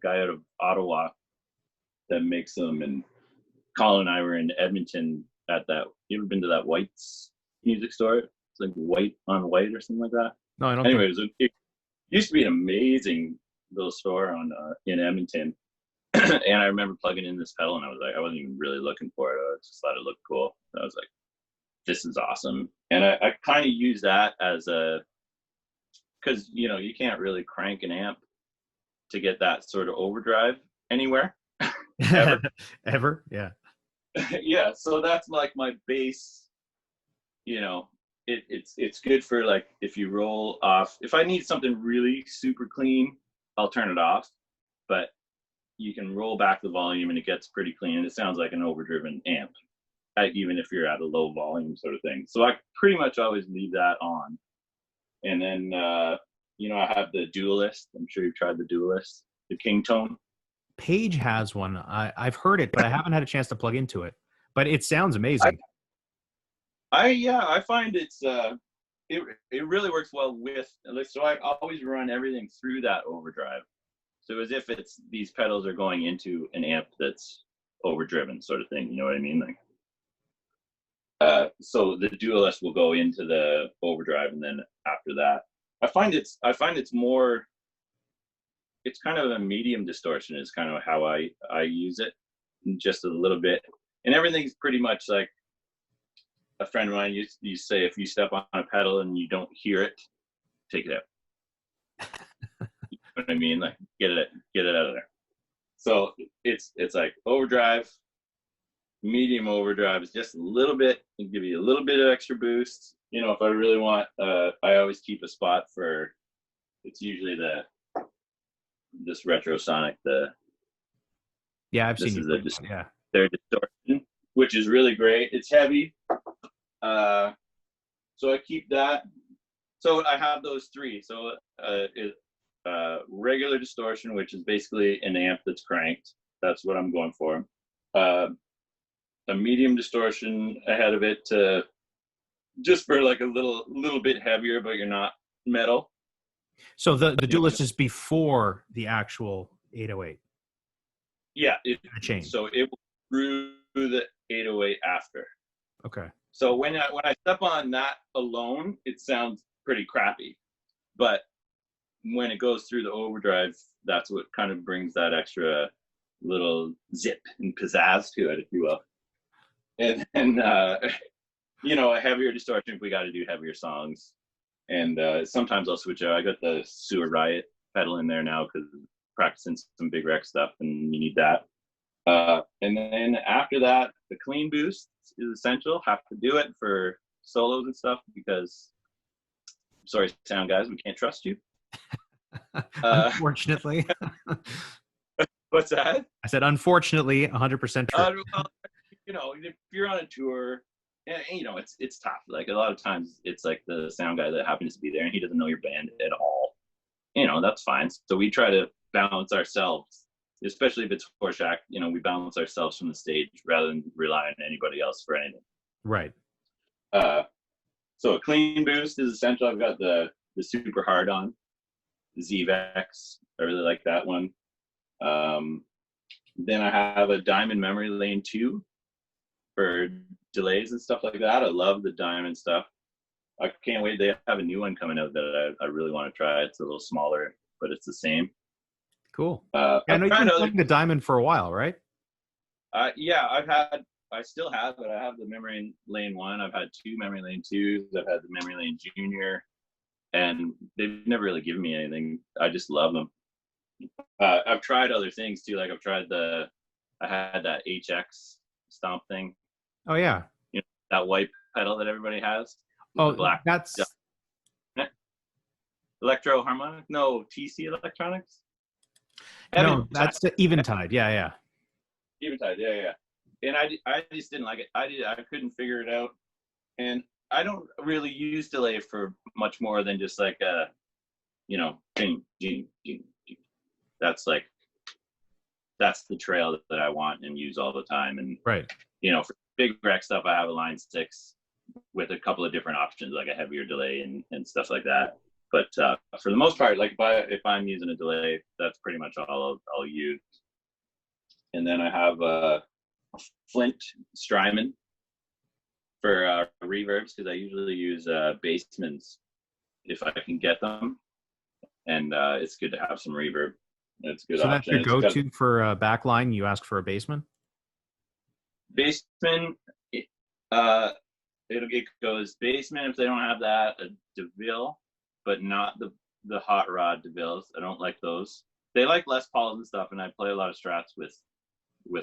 guy out of Ottawa that makes them. And Colin and I were in Edmonton at that. You ever been to that White's music store? It's like White on White or something like that. No, I don't. Anyways, it used to be an amazing little store in Edmonton. And I remember plugging in this pedal, and I was like, I wasn't even really looking for it. I just thought it looked cool. I was like, this is awesome. And I kind of use that as because you can't really crank an amp to get that sort of overdrive anywhere. Ever? Yeah. Yeah. So that's like my base. It's good for like if you roll off. If I need something really super clean, I'll turn it off. But you can roll back the volume and it gets pretty clean, and it sounds like an overdriven amp, even if you're at a low volume sort of thing. So I pretty much always leave that on. And then I have the Duelist. I'm sure you've tried the Duelist, the King Tone. Paige has one. I've heard it, but I haven't had a chance to plug into it. But it sounds amazing. I find it's it really works well with. So I always run everything through that overdrive. So as if these pedals are going into an amp that's overdriven, sort of thing. You know what I mean? So the Duelist will go into the overdrive, and then after that, I find it's more. It's kind of a medium distortion is kind of how I use it, just a little bit, and everything's pretty much like. A friend of mine used to say, if you step on a pedal and you don't hear it, take it out. You know what I mean? Like get it out of there. So it's like overdrive, medium overdrive is just a little bit, and give you a little bit of extra boost. If I really want, I always keep a spot for. It's usually this Retrosonic. Yeah, I've seen their distortion, which is really great. It's heavy. So I keep that. So I have those three. So regular distortion, which is basically an amp that's cranked. That's what I'm going for. A medium distortion ahead of it, just for like a little bit heavier, but you're not metal. So the Duelist is before the actual 808. Yeah, chain. So it will through the 808 after. Okay. So when I step on that alone, it sounds pretty crappy. But when it goes through the overdrive, that's what kind of brings that extra little zip and pizzazz to it, if you will. And a heavier distortion if we got to do heavier songs. And sometimes I'll switch out. I got the Sewer Riot pedal in there now because practicing some big rec stuff, and you need that. And then after that, the clean boost is essential. Have to do it for solos and stuff because, sorry, sound guys, we can't trust you. Unfortunately. What's that? I said, unfortunately, 100% true. If you're on a tour, and it's tough. Like a lot of times, it's like the sound guy that happens to be there, and he doesn't know your band at all. That's fine. So we try to balance ourselves, especially if it's Horseshack. We balance ourselves from the stage rather than rely on anybody else for anything. Right. So a clean boost is essential. I've got the super hard on, the ZVEX. I really like that one. Then I have a Diamond Memory Lane 2 for delays and stuff like that. I love the Diamond stuff. I can't wait. They have a new one coming out that I really want to try. It's a little smaller, but it's the same. Cool. I know you've been playing the Diamond for a while, right? Yeah, I still have it. I have the Memory Lane 1. I've had 2 Memory Lane 2s. I've had the Memory Lane Junior, and they've never really given me anything. I just love them. I've tried other things too. Like I had that HX stomp thing. Oh yeah. That white pedal that everybody has. Oh, black. That's Electro Harmonic? No, TC Electronics. No, that's the Eventide. Yeah. Eventide. Yeah. And I just didn't like it. I couldn't figure it out. And I don't really use delay for much more than just like ding, ding, ding. That's the trail that I want and use all the time. And right. For big rec stuff, I have a line 6 with a couple of different options, like a heavier delay and stuff like that. But for the most part, like if I'm using a delay, that's pretty much all I'll use. And then I have a Flint Strymon for reverbs because I usually use Bassmans if I can get them, and it's good to have some reverb. It's a good option. So that's your go-to for backline. You ask for a Bassman. Bassman, it goes Bassman if they don't have that, a DeVille, but not the hot rod DeVilles. I don't like those. They like Les Pauls and stuff, and I play a lot of strats with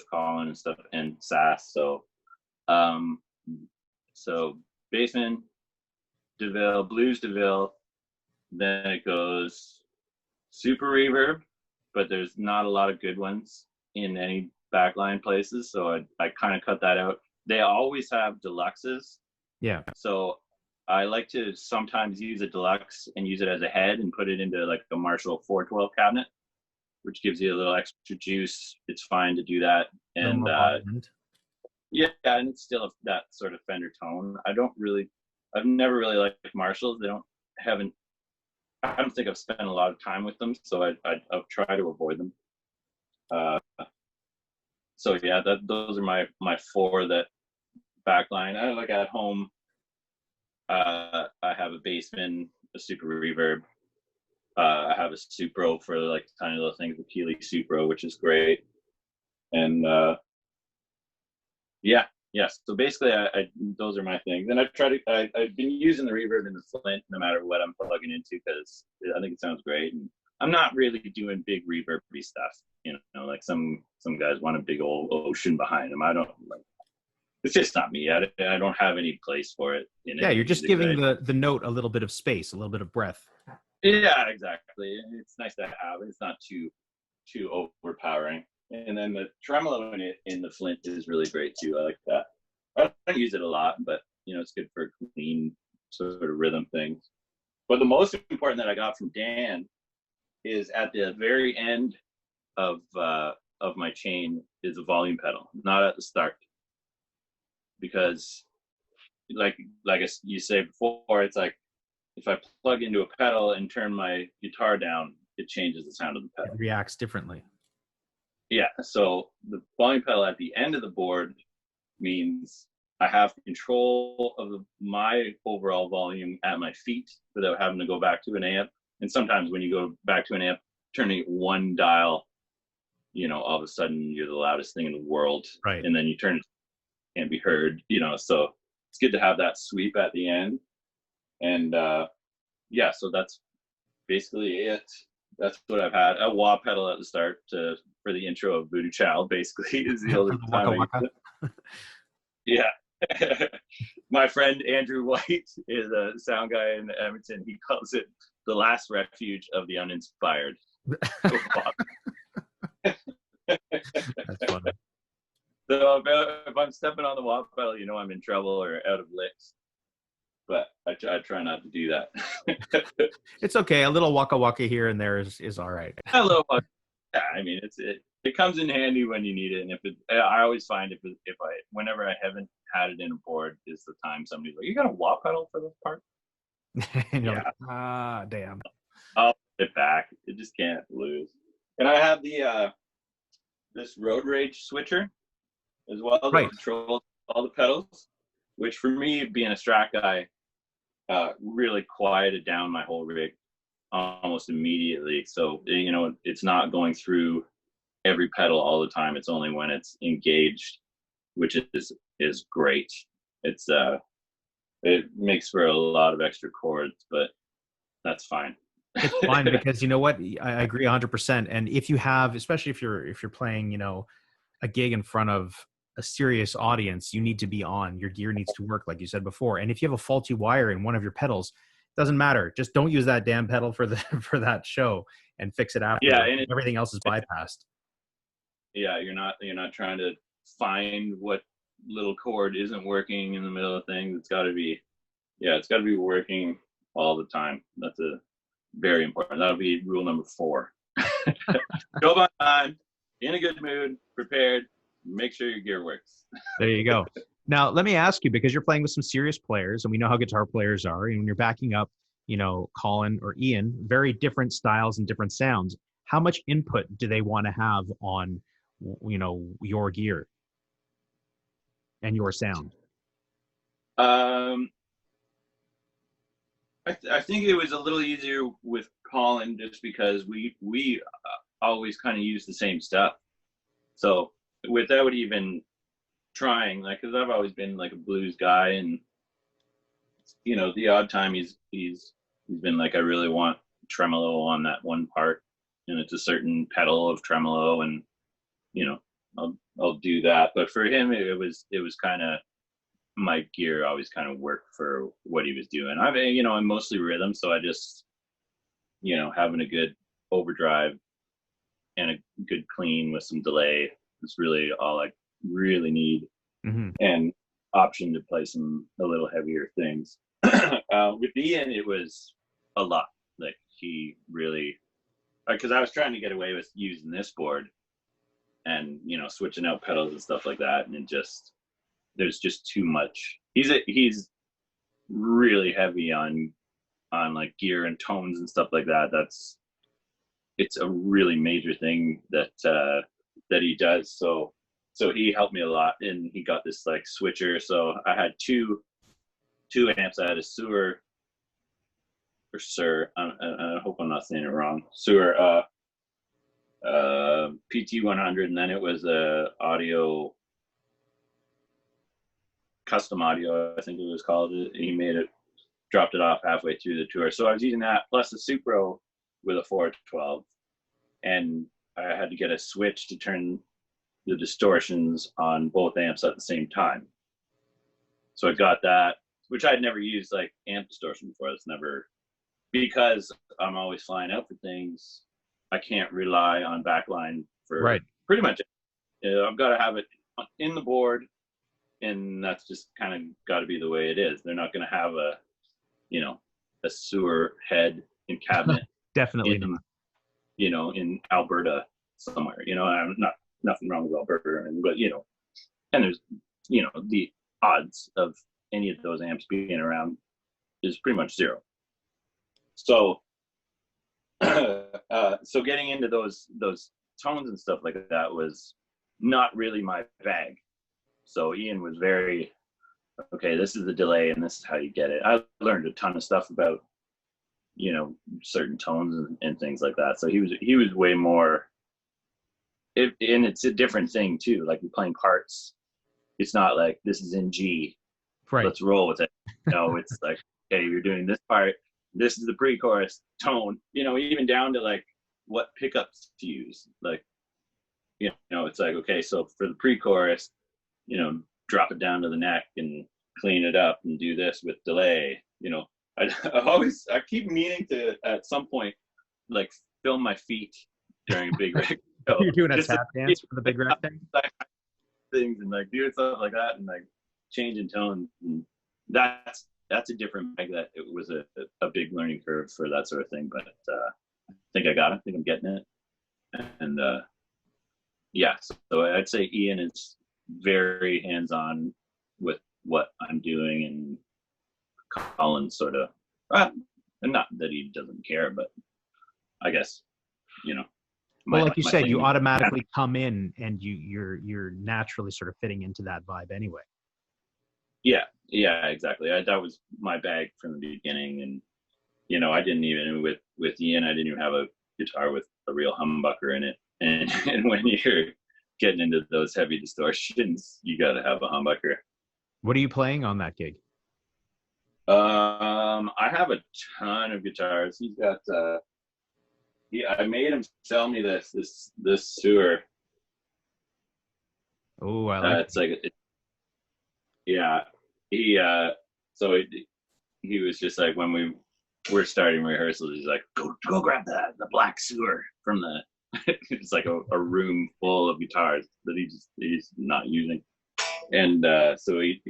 Colin and stuff and Sass. So Bassman, DeVille, Blues DeVille. Then it goes super reverb, but there's not a lot of good ones in any backline places, so I kind of cut that out. They always have deluxes. Yeah. So I like to sometimes use a deluxe and use it as a head and put it into like a Marshall 412 cabinet, which gives you a little extra juice. It's fine to do that. And yeah, and it's still that sort of Fender tone. I've never really liked Marshalls. I don't think I've spent a lot of time with them, so I'll try to avoid them. So yeah, those are my 4 that backline. I like at home. I have a Bassman, a Super Reverb. I have a Supro for like tiny little things, the Keeley Supro, which is great. And yeah. So basically, those are my things. And I've been using the reverb in the Flint no matter what I'm plugging into because I think it sounds great. And I'm not really doing big reverby stuff. Like some guys want a big old ocean behind them. I don't like. It's just not me. I don't have any place for it. You're just giving the note a little bit of space, a little bit of breath. Yeah, exactly. It's nice to have. It's not too overpowering. And then the tremolo in the Flint is really great too. I like that. I don't use it a lot, but it's good for clean sort of rhythm things. But the most important that I got from Dan is at the very end of my chain is a volume pedal, not at the start. Because like you said before, it's like if I plug into a pedal and turn my guitar down, it changes the sound of the pedal. It reacts differently. Yeah, so the volume pedal at the end of the board means I have control of my overall volume at my feet without having to go back to an amp And sometimes when you go back to an amp, turning it one dial, all of a sudden you're the loudest thing in the world. Right. And then you turn it and be heard, so it's good to have that sweep at the end. And so that's basically it. That's what I've had. A wah pedal at the start for the intro of Voodoo Child, basically, is the only time Waka. Yeah. My friend Andrew White is a sound guy in Edmonton. He calls it the last refuge of the uninspired. That's funny. So if I'm stepping on the wah pedal, I'm in trouble or out of licks. But I try not to do that. It's okay. A little waka waka here and there is all right. A little, yeah. I mean, it comes in handy when you need it. And I always find whenever I haven't had it in a board, is the time somebody's like, "You got a wah pedal for this part?" And you're Yeah. like, damn. I'll put it back. It just can't lose. And I have the this Road Rage switcher as well that controls all the pedals, which for me, being a Strat guy, really quieted down my whole rig almost immediately. So it's not going through every pedal all the time. It's only when it's engaged, which is great. It makes for a lot of extra chords, but that's fine. It's fine because you know what? I agree 100%. And if you have, especially if you're playing, a gig in front of a serious audience, you need to be on. Your gear needs to work, like you said before. And if you have a faulty wire in one of your pedals, it doesn't matter. Just don't use that damn pedal for that show and fix it after. Yeah, and everything else is bypassed. Yeah, you're not trying to find what little chord isn't working in the middle of things. It's got to be working all the time. That's a very important. That'll be rule number 4. Show up on time, in a good mood, prepared. Make sure your gear works. There you go. Now, let me ask you, because you're playing with some serious players, and we know how guitar players are, and when you're backing up, Colin or Ian, very different styles and different sounds. How much input do they want to have on, your gear and your sound? I think it was a little easier with Colin just because we always kind of use the same stuff. So without even trying, because I've always been like a blues guy, and the odd time he's been like, I really want tremolo on that one part, and it's a certain pedal of tremolo, and I'll do that. But for him, it was kind of, my gear always kind of worked for what he was doing. I'm mostly rhythm, so I just having a good overdrive and a good clean with some delay is really all I really need. Mm-hmm. And option to play a little heavier things. With Ian, it was a lot. Like, he really, because I was trying to get away with using this board and switching out pedals and stuff like that, and there's just too much. He's really heavy on like gear and tones and stuff like that. It's a really major thing that he does. So he helped me a lot, and he got this like switcher. So I had two amps. I had a Sewer, or Sir, I hope I'm not saying it wrong, Sewer PT100, and then it was a audio, custom audio, I think it was called. He dropped it off halfway through the tour. So I was using that plus a Supro with a 412, and I had to get a switch to turn the distortions on both amps at the same time. So I got that, which I'd never used like amp distortion before. That's never, because I'm always flying out for things. I can't rely on backline for pretty much it. I've got to have it in the board, and that's just kind of got to be the way it is. They're not going to have a Sewer head and cabinet Definitely in Alberta somewhere. I'm nothing wrong with Alberta, but and there's the odds of any of those amps being around is pretty much zero. So so getting into those tones and stuff like that was not really my bag. So Ian was very, okay, this is the delay and this is how you get it. I learned a ton of stuff about certain tones and things like that. So he was way more. And it's a different thing too. Like you're playing parts. It's not like this is in G. Right. Let's roll with it. No, it's like, okay, you're doing this part. This is the pre-chorus tone. Even down to like what pickups to use. Like, it's like, okay, so for the pre-chorus, drop it down to the neck and clean it up and do this with delay. I keep meaning to at some point like film my feet during a big record. You're doing a tap dance for the big rec thing? Things and like doing stuff like that and like changing tone. And that's a different bag. That it was a big learning curve for that sort of thing. But I think I got it. I think I'm getting it. And so I'd say Ian is very hands-on with what I'm doing, and Colin sort of, and not that he doesn't care, but I guess, well, like you said, you automatically come in and you're naturally sort of fitting into that vibe anyway. Yeah, exactly. That was my bag from the beginning. And, I didn't even, with Ian, I didn't even have a guitar with a real humbucker in it. And when you're getting into those heavy distortions, you got to have a humbucker. What are you playing on that gig? I have a ton of guitars. He's got, I made him sell me this sewer. Oh, I like it's like, so he was just like, when we were starting rehearsals, he's like, go grab the black sewer from the, it's like a room full of guitars that he's not using. And so he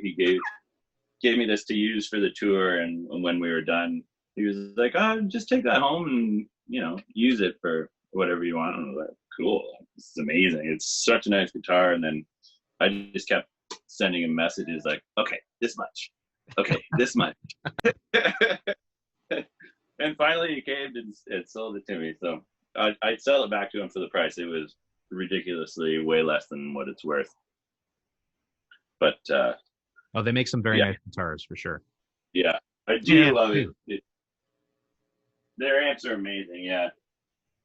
gave me this to use for the tour. And when we were done, he was like, just take that home and, use it for whatever you want. And I was like, cool, this is amazing. It's such a nice guitar. And then I just kept sending him messages like, okay, this much. Okay, this much. And finally he caved and sold it to me. So I'd sell it back to him for the price. It was ridiculously way less than what it's worth. But they make some very nice guitars for sure. Yeah, I do love it. Their amps are amazing. Yeah,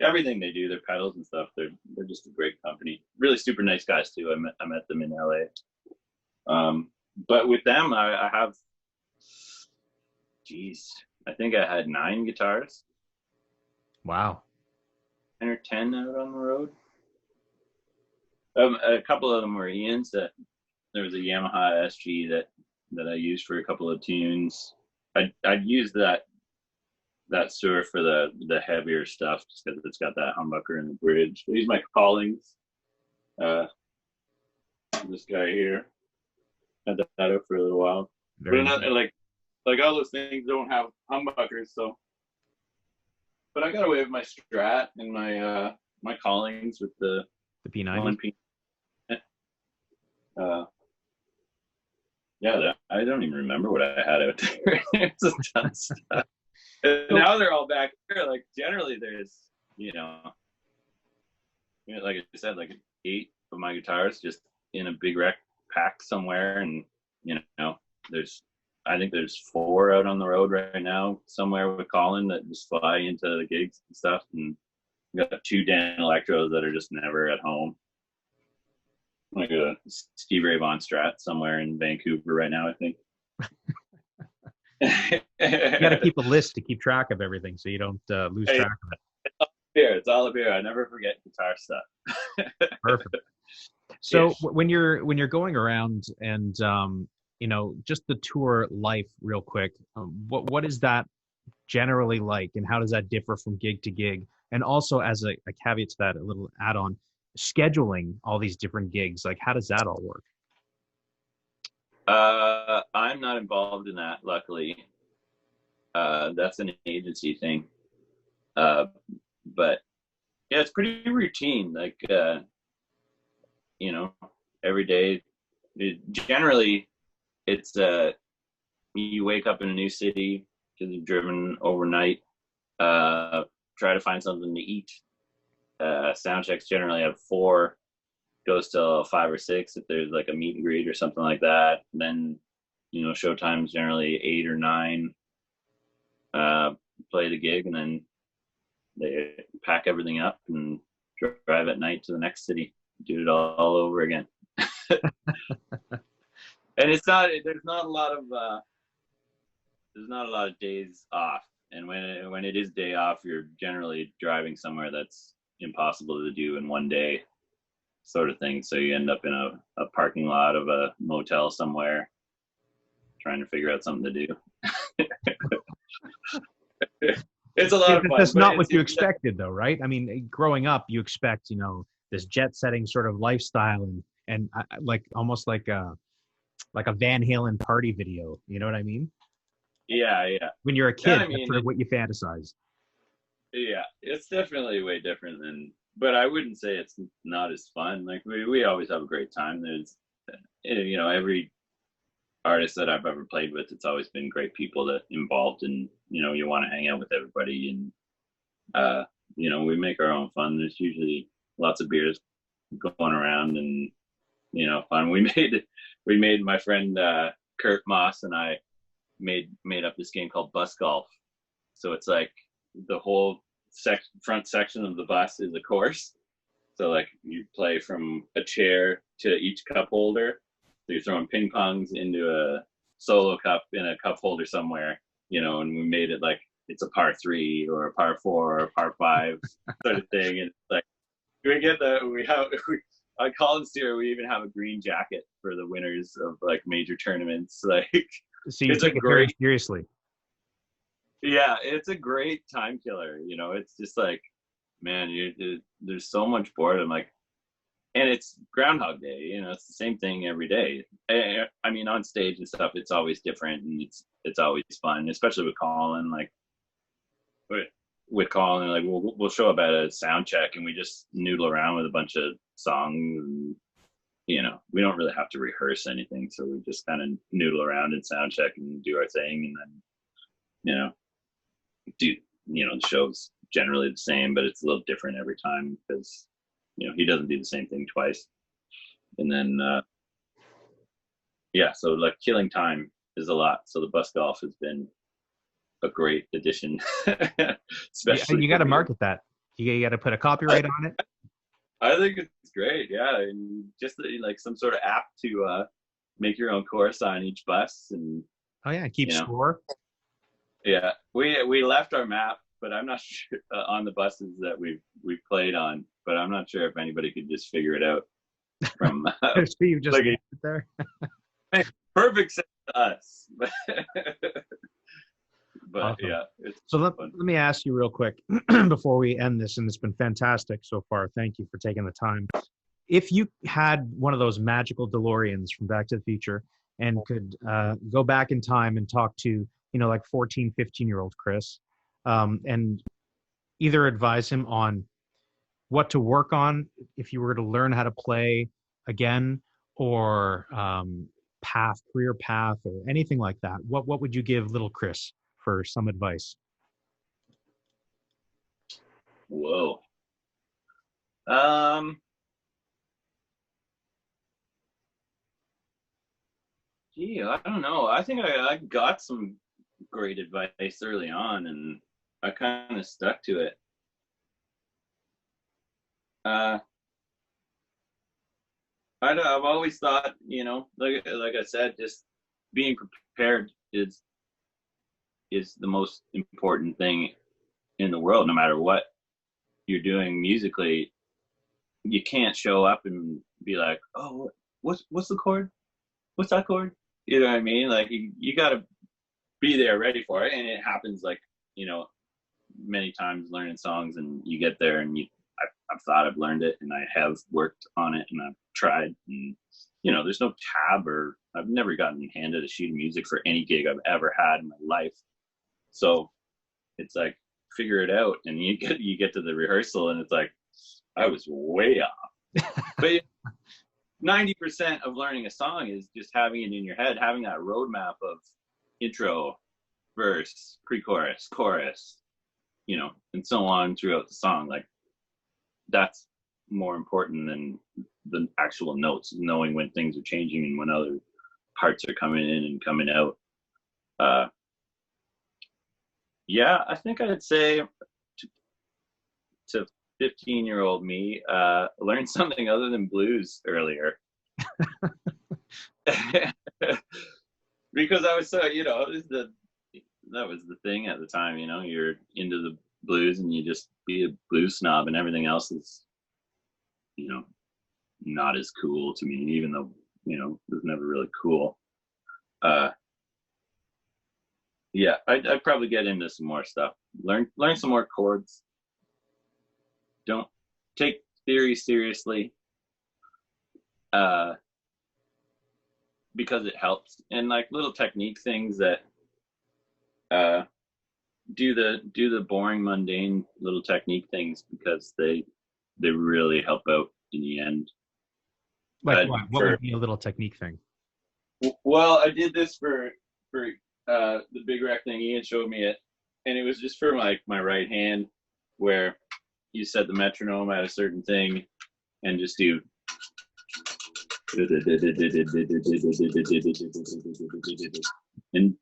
everything they do, their pedals and stuff, they're just a great company. Really super nice guys too. I met them in LA. But with them, I have, I think I had 9 guitars. Wow. 10 or 10 out on the road. A couple of them were Ian's. There was a Yamaha SG that I used for a couple of tunes. I'd use that sewer for the heavier stuff just because it's got that humbucker in the bridge. I use my Collings. This guy here had that out for a little while. But another, like all those things don't have humbuckers, so. But I got away with my Strat and my Collings with the P90. I don't even remember what I had out there. It's a ton of stuff. And now they're all back here. Like generally, there's like I said, like 8 of my guitars just in a big rec pack somewhere, and I think there's 4 out on the road right now somewhere with Colin that just fly into the gigs and stuff, and we got 2 Dan Electros that are just never at home. Like a Steve Ray Vaughan Strat somewhere in Vancouver right now, I think. You got to keep a list to keep track of everything so you don't lose track of it. It's all up here. I never forget guitar stuff. Perfect. So when you're going around and just the tour life real quick, what is that generally like, and how does that differ from gig to gig? And also, as a caveat to that, a little add-on, scheduling all these different gigs, like how does that all work? I'm not involved in that, luckily. That's an agency thing. But yeah, it's pretty routine. Like, every day, generally it's, you wake up in a new city because you've driven overnight, try to find something to eat. Sound checks generally have 4, goes till 5 or 6 if there's like a meet and greet or something like that. And then, show times generally 8 or 9. play the gig, and then they pack everything up and drive at night to the next city, do it all over again. And there's not a lot of days off, and when it is day off, you're generally driving somewhere that's impossible to do in one day, sort of thing. So you end up in a parking lot of a motel somewhere trying to figure out something to do. It's a lot of fun. That's not what you expected, though, right? I mean, growing up, you expect, this jet-setting sort of lifestyle and like almost like a Van Halen party video. You know what I mean? Yeah. When you're a kid, that's sort of what you fantasize. Yeah, it's definitely way different but I wouldn't say it's not as fun. Like we always have a great time. There's, every artist that I've ever played with, it's always been great people that involved, and you want to hang out with everybody, and we make our own fun. There's usually lots of beers going around, and fun. We made my friend Kurt Moss and I made up this game called Bus Golf. So it's like the whole front section of the bus is a course. So like you play from a chair to each cup holder. So you're throwing ping pongs into a solo cup in a cup holder somewhere, and we made it like it's a par 3 or a par 4 or a par 5 sort of thing. And like on Colin's tour, we even have a green jacket for the winners of like major tournaments. Like, so you take it very seriously. Yeah, it's a great time killer. It's just like, man, there's so much boredom. Like, and it's Groundhog Day. It's the same thing every day. I mean, on stage and stuff, it's always different, and it's always fun, especially with Colin. Like, with Colin, like we'll show up at a sound check, and we just noodle around with a bunch of songs. And, we don't really have to rehearse anything, so we just kind of noodle around and sound check and do our thing, and then the show's generally the same, but it's a little different every time because he doesn't do the same thing twice. And then so like killing time is a lot. So the Bus Golf has been a great addition. Especially you got to market that. You got to put a copyright on it. I think it's great. Yeah, and just like some sort of app to make your own course on each bus, and keep score. Yeah, we left our map, but I'm not sure on the buses that we've played on. But I'm not sure if anybody could just figure it out from. So you just like there. Perfect sense to us, but awesome. Yeah. So let me ask you real quick before we end this, and it's been fantastic so far. Thank you for taking the time. If you had one of those magical DeLoreans from Back to the Future and could go back in time and talk to, like 14, 15-year-old Chris, and either advise him on what to work on if you were to learn how to play again, or career path, or anything like that, what would you give little Chris for some advice? Whoa. I don't know. I think I got some great advice early on, and I kind of stuck to it. I've always thought, like I said, just being prepared is the most important thing in the world. No matter what you're doing musically, you can't show up and be like, oh, what's the chord? What's that chord? You know what I mean? Like you got to be there ready for it. And it happens like, many times learning songs, and you get there and I've thought I've learned it, and I have worked on it, and I've tried, and there's no tab, or I've never gotten handed a sheet of music for any gig I've ever had in my life. So it's like, figure it out, and you get to the rehearsal, and it's like, I was way off. But 90% of learning a song is just having it in your head, having that roadmap of intro, verse, pre-chorus, chorus, and so on throughout the song. Like, that's more important than the actual notes, knowing when things are changing and when other parts are coming in and coming out. Yeah, I think I'd say to 15-year-old me, learn something other than blues earlier. Because I was so, that was the thing at the time, you're into the blues and you just be a blues snob and everything else is, not as cool to me, even though, it was never really cool. Yeah, I'd probably get into some more stuff. Learn some more chords. Don't take theory seriously, because it helps. And like little technique things that do the boring, mundane little technique things, because they really help out in the end. Like what would be a little technique thing? Well, I did this for the Big Wreck thing. Ian showed me it, and it was just for my right hand, where you set the metronome at a certain thing and just do and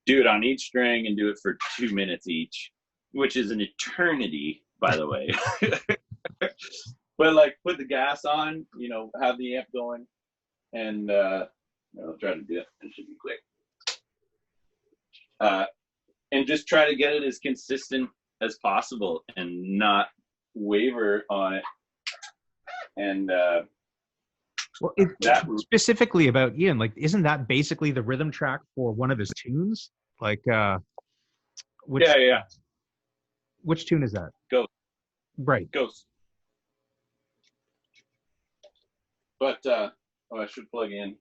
do it on each string and do it for 2 minutes each, which is an eternity, by the way. But like put the gas on, have the amp going, and I'll try to do it. It should be quick. And just try to get it as consistent as possible and not waver on it. And well, specifically about Ian, like, isn't that basically the rhythm track for one of his tunes? Like, which tune is that? Ghost. Right. Ghost. But I should plug in.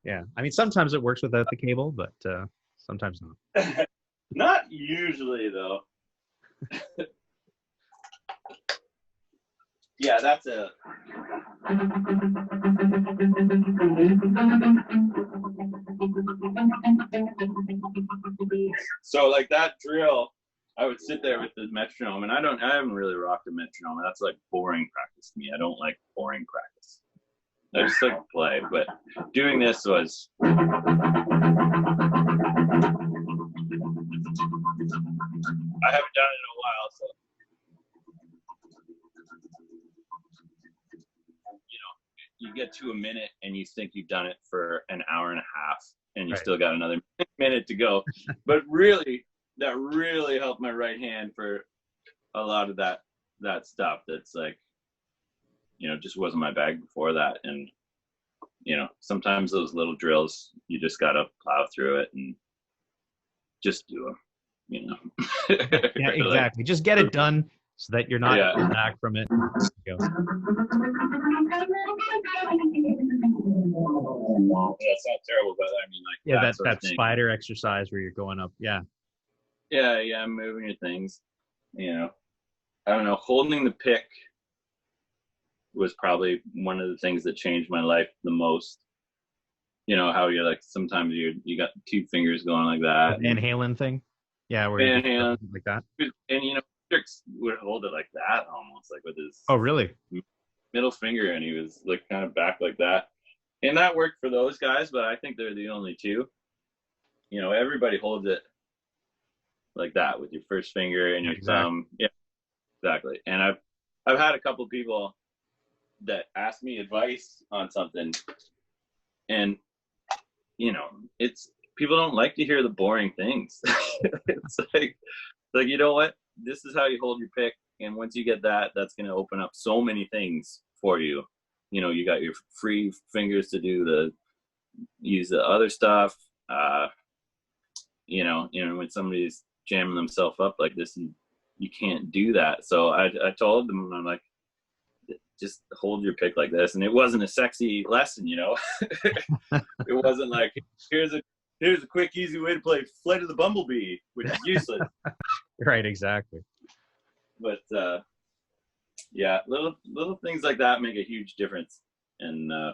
Yeah, I mean, sometimes it works without the cable, but sometimes not. Not usually, though. Yeah, that's a. So like that drill, I would sit there with the metronome, and I haven't really rocked a metronome. That's like boring practice to me. I don't like boring practice. I just like to play, but doing this was. I haven't done it in a while, so. You get to a minute and you think you've done it for an hour and a half, and you still got another minute to go. But really, that really helped my right hand for a lot of that stuff. That's like, just wasn't my bag before that. And, sometimes those little drills, you just got to plow through it and just do them, Yeah, exactly. Just get it done so that you're not back from it. That sounds terrible, but I mean, like that spider exercise where you're going up. Yeah, moving your things. I don't know. Holding the pick was probably one of the things that changed my life the most. How you're like sometimes you got 2 fingers going like that. Van Halen thing. Yeah, where Van Halen like that. And Hendrix would hold it like that, almost like with his. Oh, really? Middle finger, and he was like kind of back like that, and that worked for those guys. But I think they're the only two. Everybody holds it like that with your first finger and your thumb. Yeah, exactly. And I've had a couple people that ask me advice on something, and it's people don't like to hear the boring things. It's like you know what? This is how you hold your pick, and once you get that, that's going to open up so many things for you. You got your free fingers to use the other stuff. When somebody's jamming themselves up like this, you can't do that. So I told them, I'm like, just hold your pick like this. And it wasn't a sexy lesson, It wasn't like, here's a quick, easy way to play Flight of the Bumblebee, which is useless. Right, exactly. But little things like that make a huge difference. And I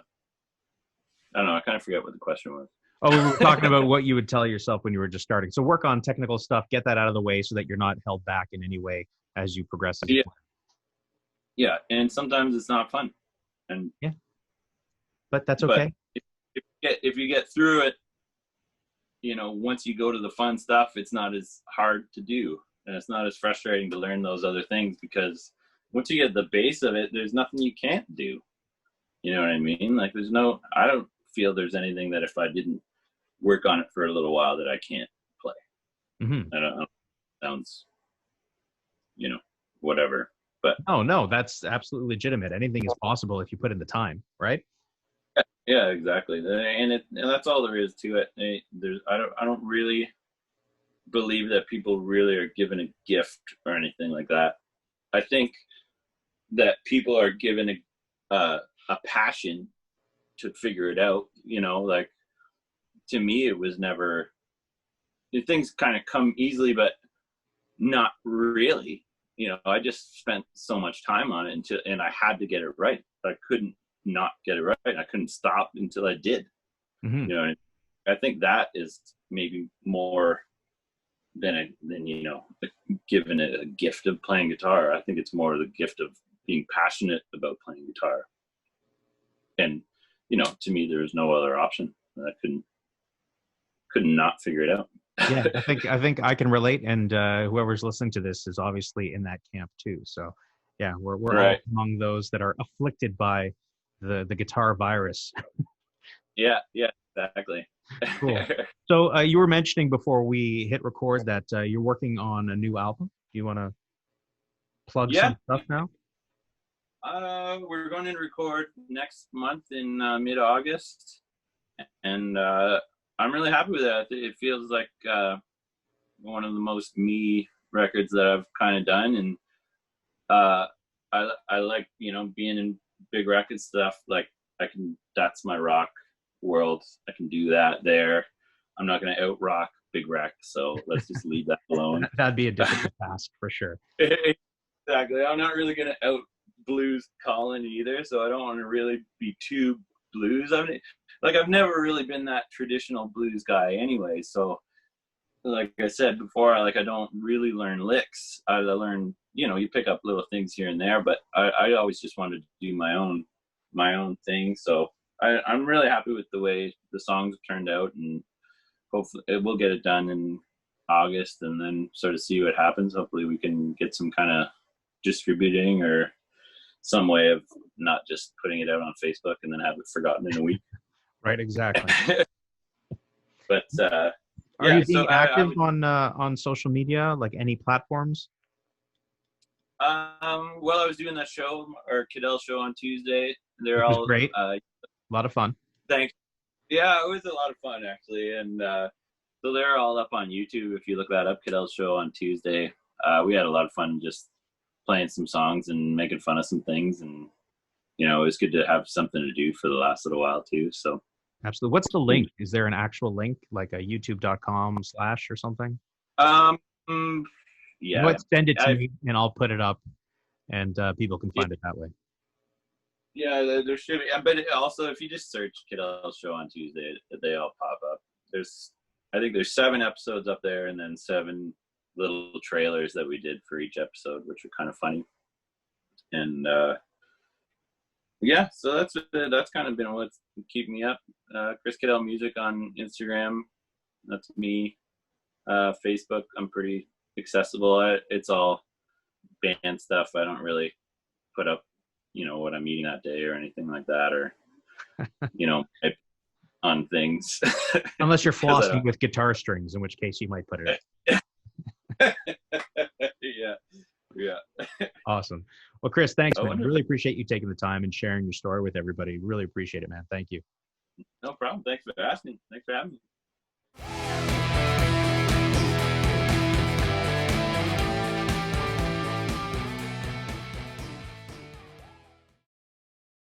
don't know, I kind of forget what the question was. Oh, we were talking about what you would tell yourself when you were just starting. So work on technical stuff, get that out of the way so that you're not held back in any way as you progress. Yeah, and sometimes it's not fun. And but that's okay. But if you get through it, once you go to the fun stuff, it's not as hard to do, and it's not as frustrating to learn those other things, because once you get the base of it, there's nothing you can't do. You know what I mean? Like I don't feel there's anything that if I didn't work on it for a little while that I can't play. Mm-hmm. I don't sounds, whatever. But no, that's absolutely legitimate. Anything is possible if you put in the time, right? yeah, exactly. And that's all there is to it. I don't really believe that people really are given a gift or anything like that. I think that people are given a passion to figure it out. Like, to me, it was never, things kind of come easily, but not really. I just spent so much time on it and I had to get it right. I couldn't not get it right. I couldn't stop until I did. Mm-hmm. I think that is maybe more than given a gift of playing guitar. I think it's more the gift of being passionate about playing guitar. And to me, there was no other option. I couldn't not figure it out. Yeah, I think I can relate, and whoever's listening to this is obviously in that camp too. So yeah, we're right. all among those that are afflicted by the guitar virus. Yeah, exactly. Cool. So you were mentioning before we hit record that you're working on a new album. Do you want to plug some stuff now? We're going to record next month in mid-August, and I'm really happy with that. It feels like one of the most me records that I've kind of done, and I like being in big record stuff. Like, that's my rock world. I can do that there. I'm not going to out rock big rec, so let's just leave that alone. That'd be a difficult task for sure. Exactly. I'm not really going to out blues Colin either, so I don't want to really be too blues. I've never really been that traditional blues guy anyway, so like I said before, I don't really learn licks. I learn, you pick up little things here and there, but I always just wanted to do my own thing. So I'm really happy with the way the songs have turned out, and hopefully we'll get it done in August and then sort of see what happens. Hopefully we can get some kind of distributing or some way of not just putting it out on Facebook and then have it forgotten in a week. Right, exactly. But are you being active on social media, like any platforms? Well, I was doing that show, or Caddell show, on Tuesday. They're Which all was great. A lot of fun. Thanks. Yeah, it was a lot of fun actually, and so they're all up on YouTube. If you look that up, Caddell show on Tuesday. We had a lot of fun just playing some songs and making fun of some things, and it was good to have something to do for the last little while too. So absolutely. What's the link? Is there an actual link, like a youtube.com/ or something? Yeah. Let's send it to me and I'll put it up, and people can find it that way. Yeah, there should be. But also, if you just search Caddell show on Tuesday, they all pop up. I think there's 7 episodes up there, and then 7 little trailers that we did for each episode, which are kind of funny. And yeah, so that's kind of been what's keeping me up. Chris Caddell Music on Instagram, that's me. Facebook, I'm pretty accessible. It's all band stuff. I don't really put up what I'm eating that day or anything like that, or on things. Unless you're flossing with guitar strings, in which case you might put it up. Yeah. Awesome. Well, Chris, thanks, man. Really appreciate you taking the time and sharing your story with everybody. Really appreciate it, man. Thank you. No problem. Thanks for asking. Thanks for having me.